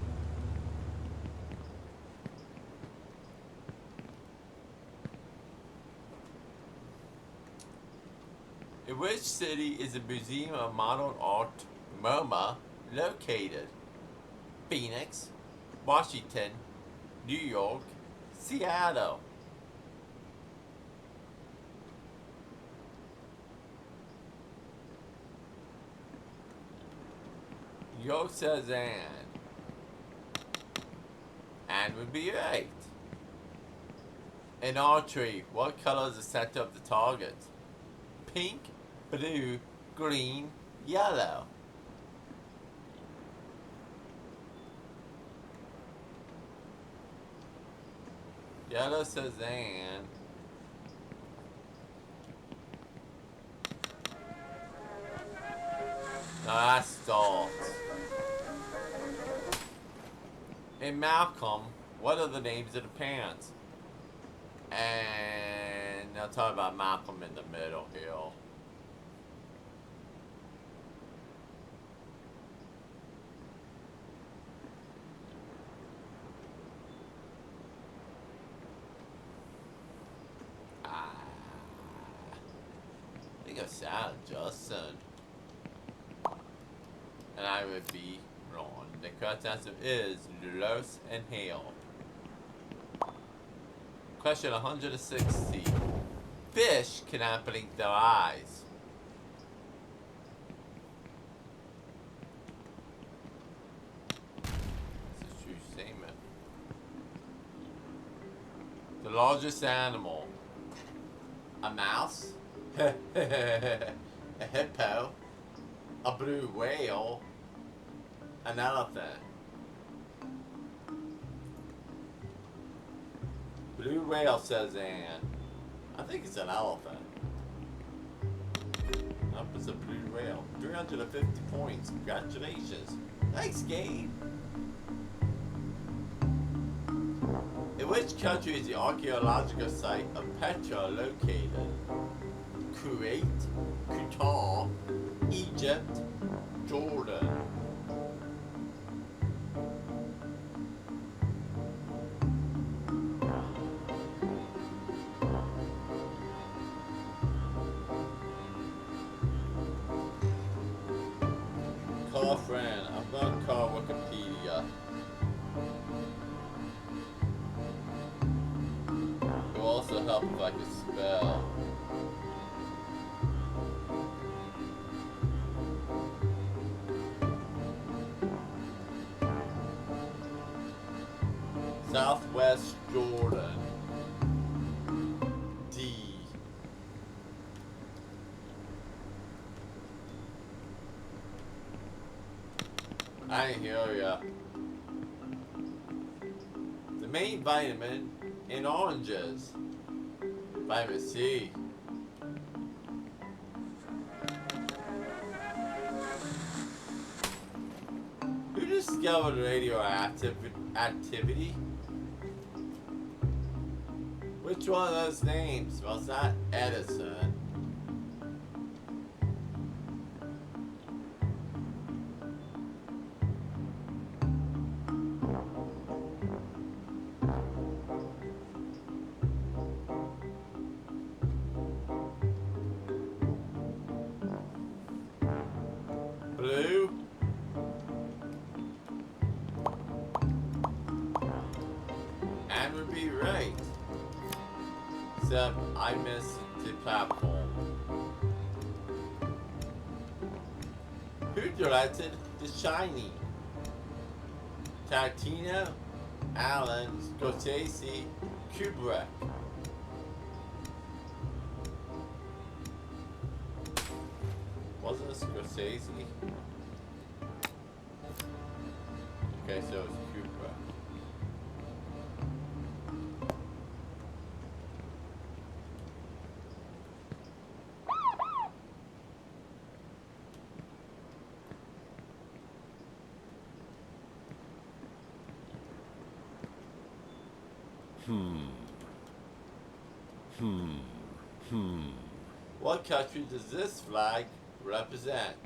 [SPEAKER 1] In which city is the Museum of Modern Art, MoMA, located? Phoenix, Washington, New York, Seattle. New York says and. And would be right. In archery, what color is the center of the target? Pink, blue, green, yellow. Yellow says and. No, that's stalled. In Malcolm, what are the names of the parents? And I'll talk about Malcolm in the middle here. sound, Justin. And I would be wrong. The correct answer is Los and Hail. Question 160. Fish cannot blink their eyes. This is a true statement. The largest animal. A mouse? A hippo? A blue whale? An elephant? Blue whale, says Anne. I think it's an elephant. Nope, it's a blue whale. 350 points. Congratulations. Thanks, Gabe. In which country is the archaeological site of Petra located? Kuwait, Qatar, Egypt, Jordan. Call friend. I'm gonna call Wikipedia. It will also help if I could spell. Southwest Jordan. D. I didn't hear ya. The main vitamin in oranges. Vitamin C. Who discovered radioactivity? Which one of those names was that? Edison. Blue. And would be right. Except I missed the platform. Who directed The Shining? Tarantino, Allen, Scorsese, Kubrick. Wasn't it Scorsese? Okay, so it's Kubrick. What country does this flag represent?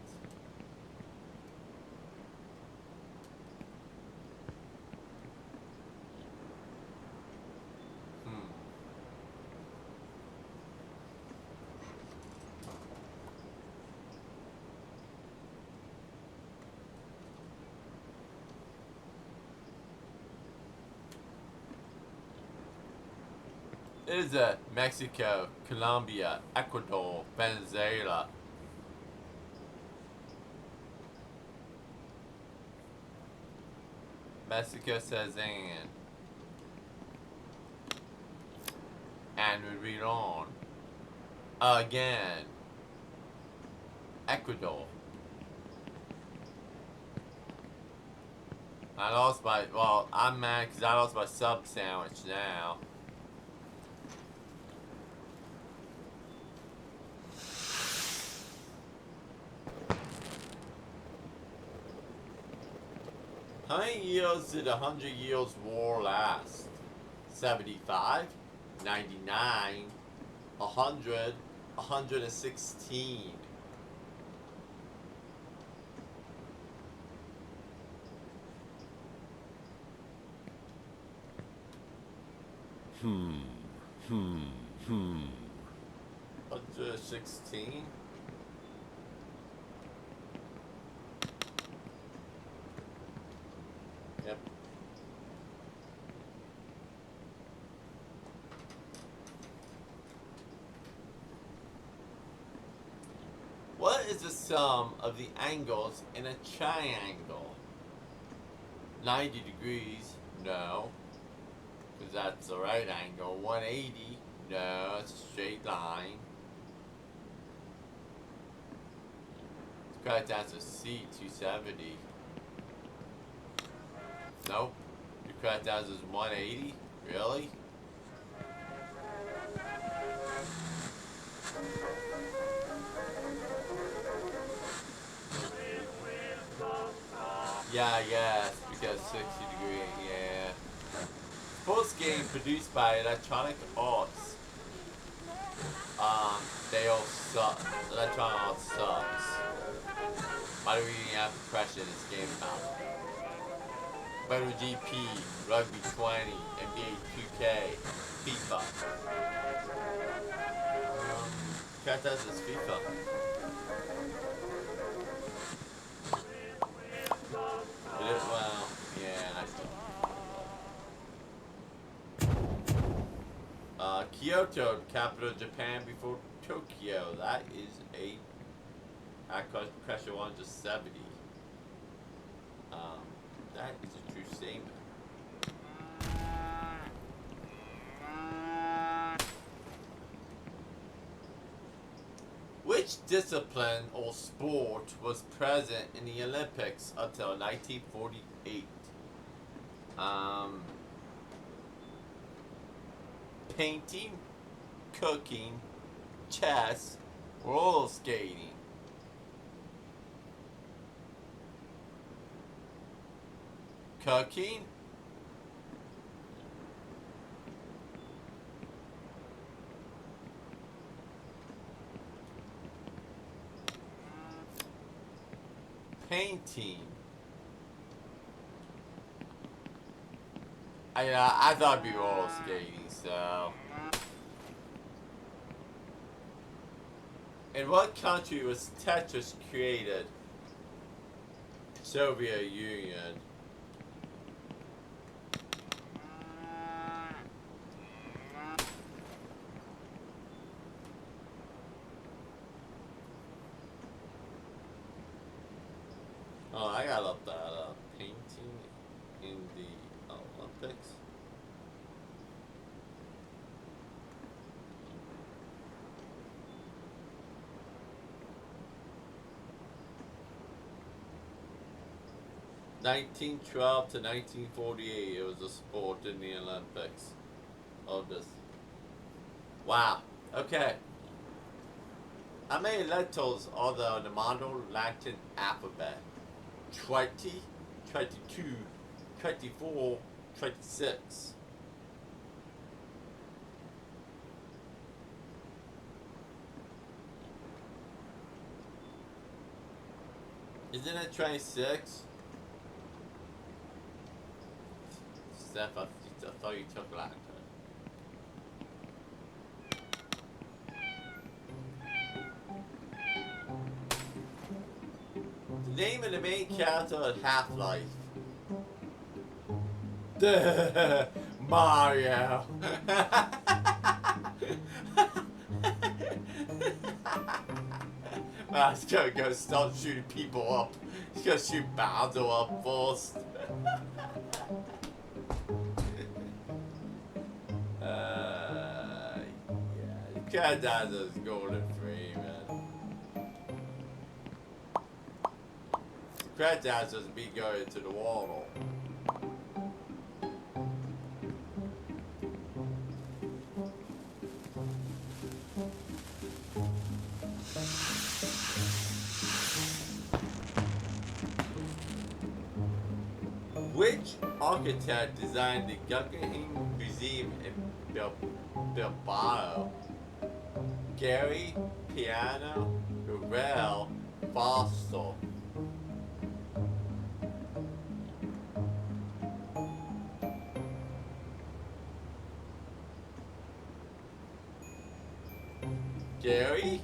[SPEAKER 1] Is it Mexico, Colombia, Ecuador, Venezuela? Mexico, says Anne. And we read on. Again. Ecuador. I lost my, well, I'm mad because I lost my sub sandwich now. How many years did the 100 Years' War last? 75, 99, 100, 116. Hmm. 116? Yep. What is the sum of the angles in a triangle? 90 degrees? No. Because that's the right angle. 180? No, it's a straight line. Cut down to C, 270. Nope. Your cut down is 180? Really? Yeah, yes, because 60 degree, yeah. Sports game produced by Electronic Arts. They all suck. Electronic Arts sucks. Why do we even have to question this game now? MotoGP, Rugby 20, NBA 2K, FIFA. Cat does this FIFA. Well, yeah, I do. Kyoto, capital of Japan before Tokyo. That is a pressure 170. That is a true statement. Which discipline or sport was present in the Olympics until 1948? Painting, cooking, chess, roller skating. Cooking? Painting. I thought it'd be roller skating, so. In what country was Tetris created? Soviet Union. Oh, I gotta look that up. Painting in the Olympics. (1912 to 1948). It was a sport in the Olympics. Of this. Wow. Okay. How many letters are there in the modern Latin alphabet? 20, 22, 24, 26. Isn't it 26? Steph, I thought you took Latin. The name of the main character of Half-Life. Mario. I was gonna go start shooting people up. He's gonna shoot Bowser up first. Yeah, the cat dies as golden free, man. Cat dies as be going to the water. Which architect designed the Guggenheim Museum in Bilbao? Gary, Piano, Ravel, Foster. Gary?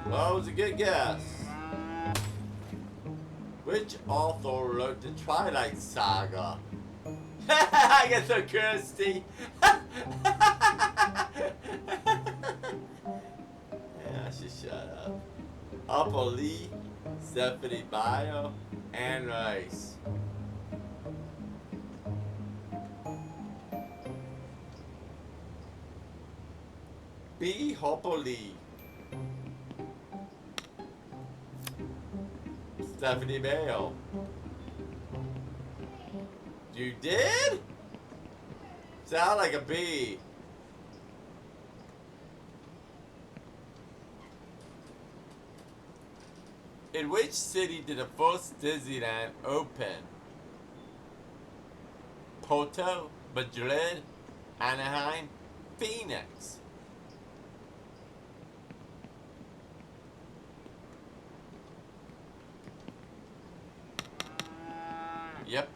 [SPEAKER 1] Well, was a good guess. Which author wrote the Twilight Saga? I get so thirsty. Yeah, I should shut up. Upper Lee, Stephanie Bio, Anne Rice. B. Hopper Lee. Stephanie Mayo. You did? Sound like a B. In which city did the first Disneyland open? Porto, Madrid, Anaheim, Phoenix. Yep.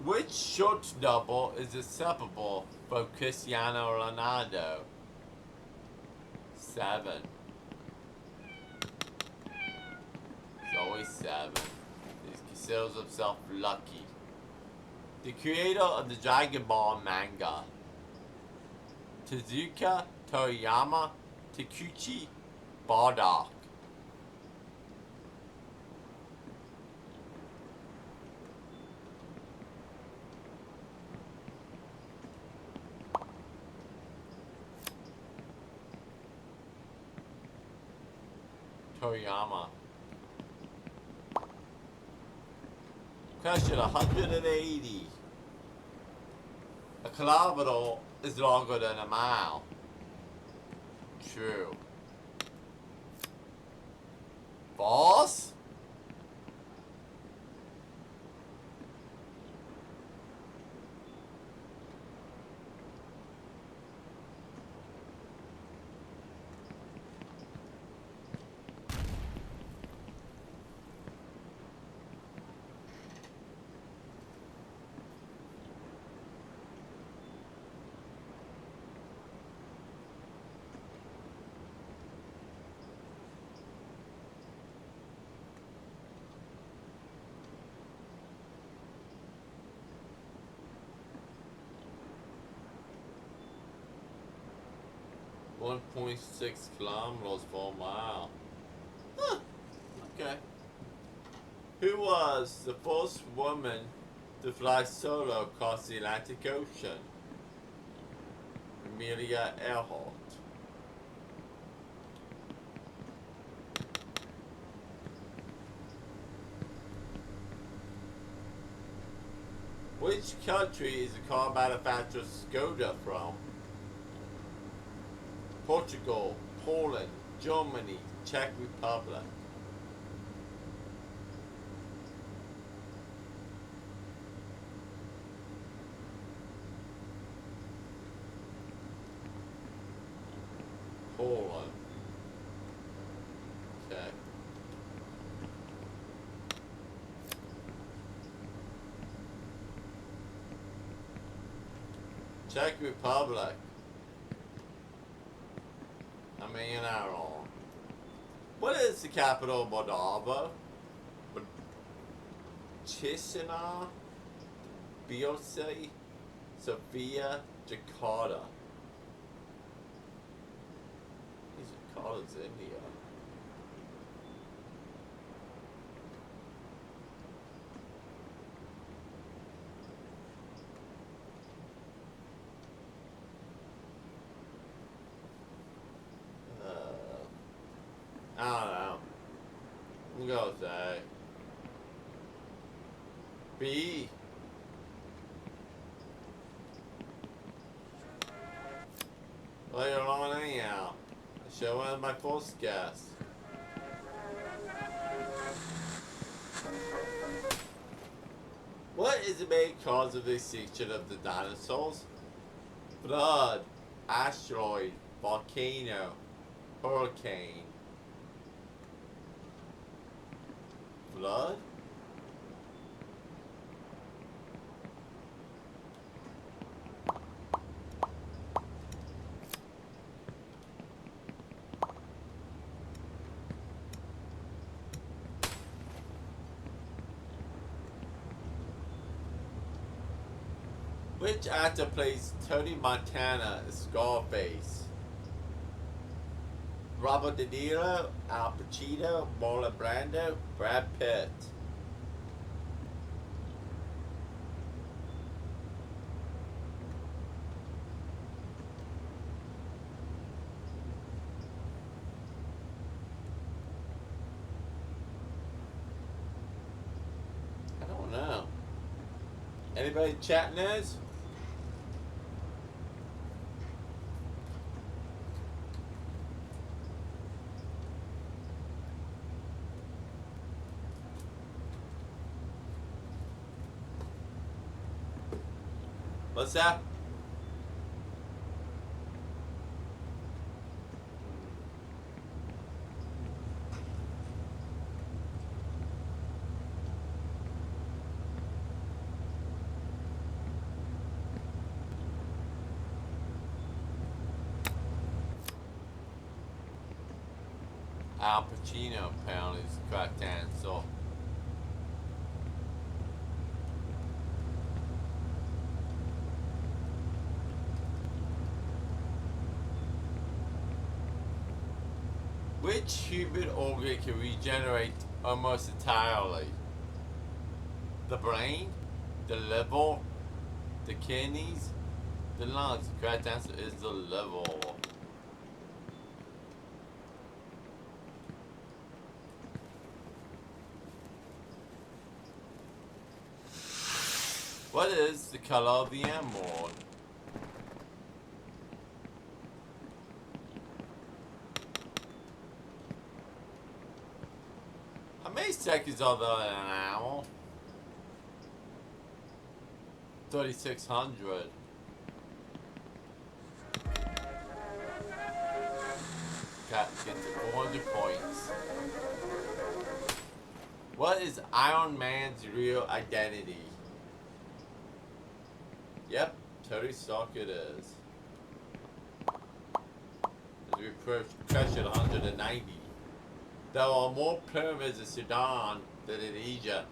[SPEAKER 1] Which short double is inseparable from Cristiano Ronaldo? 7. It's always 7. He considers himself lucky. The creator of the Dragon Ball manga. Tezuka Toriyama, Takuchi Bardock. Toriyama. Question 180. A kilometer is longer than a mile. True. False? .6 kilometers per mile. Huh. Okay. Who was the first woman to fly solo across the Atlantic Ocean? Amelia Earhart. Which country is the car manufacturer Skoda from? Portugal, Poland, Germany, Czech Republic. Poland. Okay. Czech Republic. I mean, you're not wrong. What is the capital of Moldova? Chisinau, Bielsa, Sofia, Jakarta. Jakarta's India. I don't know. I'm gonna say B. Later on anyhow. I should have my first guess. What is the main cause of the extinction of the dinosaurs? Flood, asteroid, volcano, hurricane. Flood? Which actor plays Tony Montana in Scarface? Robert De Niro, Al Pacino, Marlon Brando, Brad Pitt. I don't know. Anybody chatting this? What's that? Al Pacino apparently is a crack dancer. Which human organ can regenerate almost entirely? The brain? The liver? The kidneys? The lungs? The correct answer is the liver. What is the color of the emerald? How many seconds are there in an hour? 3,600. Got to get to 400 points. What is Iron Man's real identity? Yep, Tony Stark it is. As we approach at 190. There are more pyramids in Sudan than in Egypt.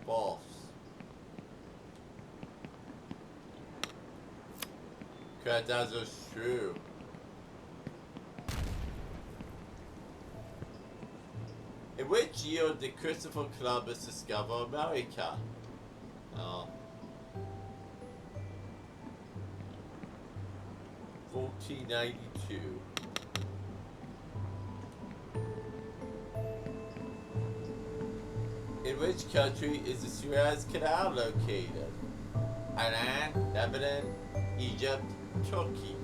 [SPEAKER 1] False. Correct answer is true. In which year did Christopher Columbus discover America? 1492. In which country is the Suez Canal located? Iran, Lebanon, Egypt, Turkey.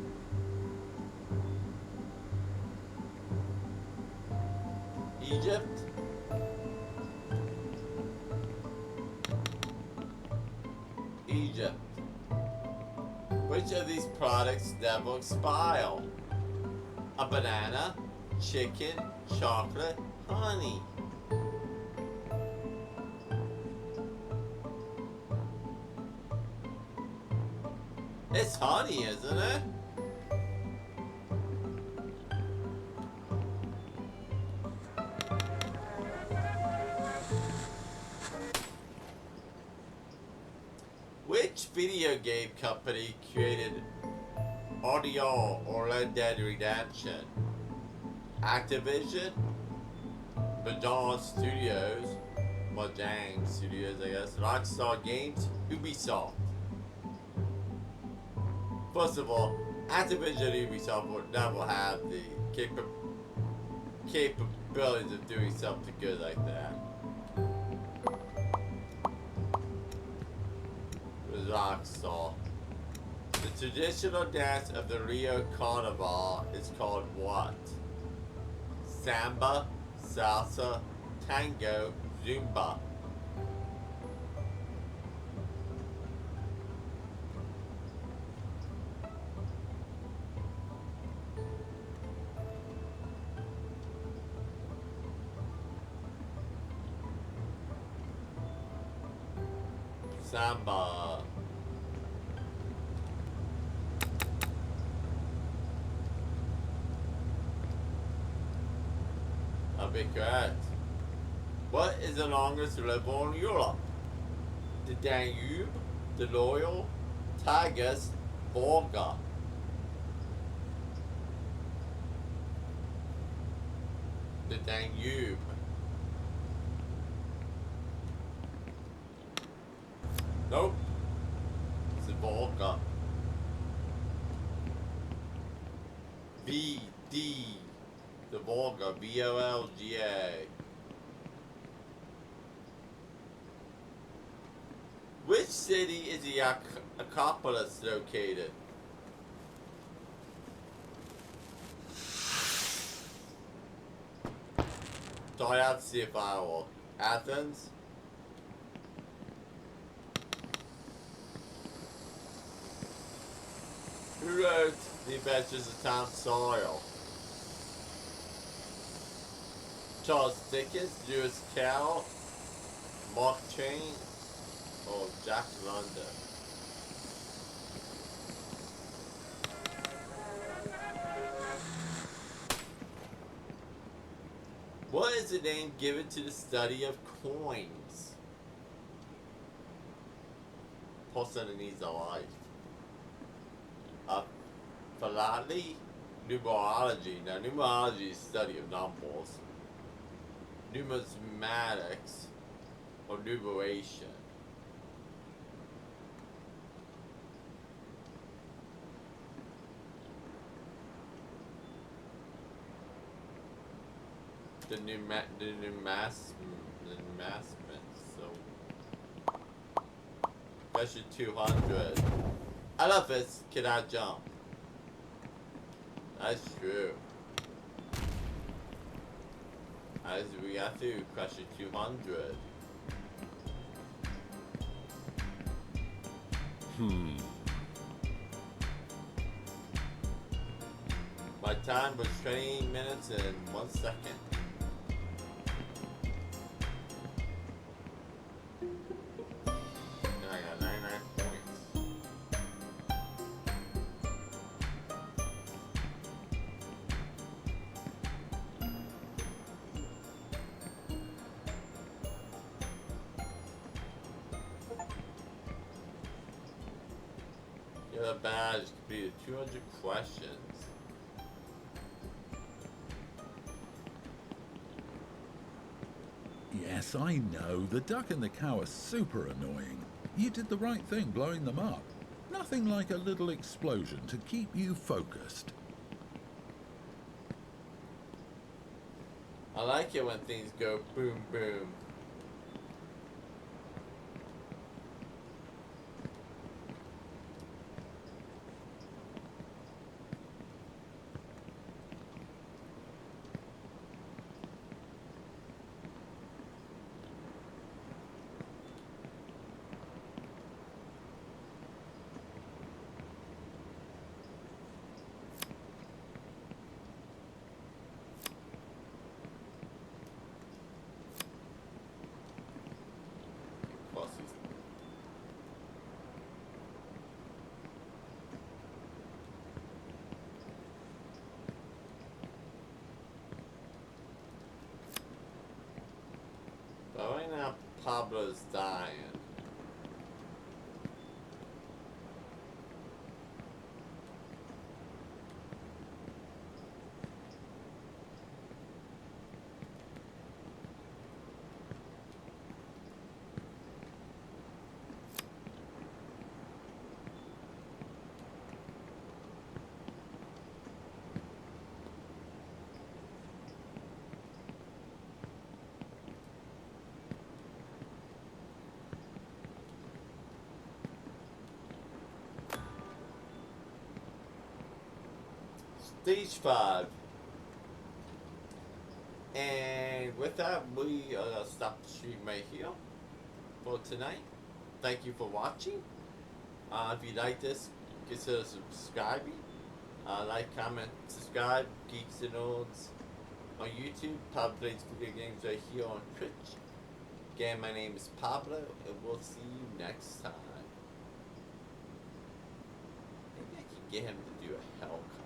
[SPEAKER 1] Egypt. Egypt. Which of these products never expire? A banana, chicken, chocolate, honey. It's honey, isn't it? Which video game company created Audio or Red Dead Redemption? Activision, Mojang Studios, Mojang Studios, I guess, Rockstar Games, Ubisoft. First of all, Activision and Ubisoft would never have the capabilities of doing something good like that. Rockstar. The traditional dance of the Rio Carnival is called what? Samba, salsa, tango, zumba. Samba. I'll be correct. What is the longest river in Europe? The Danube, the Loyal, Tigris, Volga. The Danube. Nope. It's the Volga. VD. The Volga. VOLGA. Which city is the Acropolis located? So I have to see if I will. Athens? Who wrote The Adventures of Tom Sawyer? Charles Dickens, Lewis Carroll, Mark Twain, or Jack London? What is the name given to the study of coins? Person needs a life. Philology, numerology. Now, numerology is the study of numbers. Numismatics, or numeration. The numismats. So, question 200. Elephants cannot jump. That's true. As we got through question 200. My time was 20 minutes and 1 second. And I got 99 points. You're the badge completed 200 questions.
[SPEAKER 2] Yes, I know. The duck and the cow are super annoying. You did the right thing blowing them up. Nothing like a little explosion to keep you focused.
[SPEAKER 1] I like it when things go boom boom. But right now, Pablo's dying. Stage 5. And with that, we stop the stream right here for tonight. Thank you for watching. If you like this, consider subscribing. Like, comment, subscribe. Geeks and Olds on YouTube. Pablo plays video games right here on Twitch. Again, my name is Pablo, and we'll see you next time. Maybe I can get him to do a helicopter.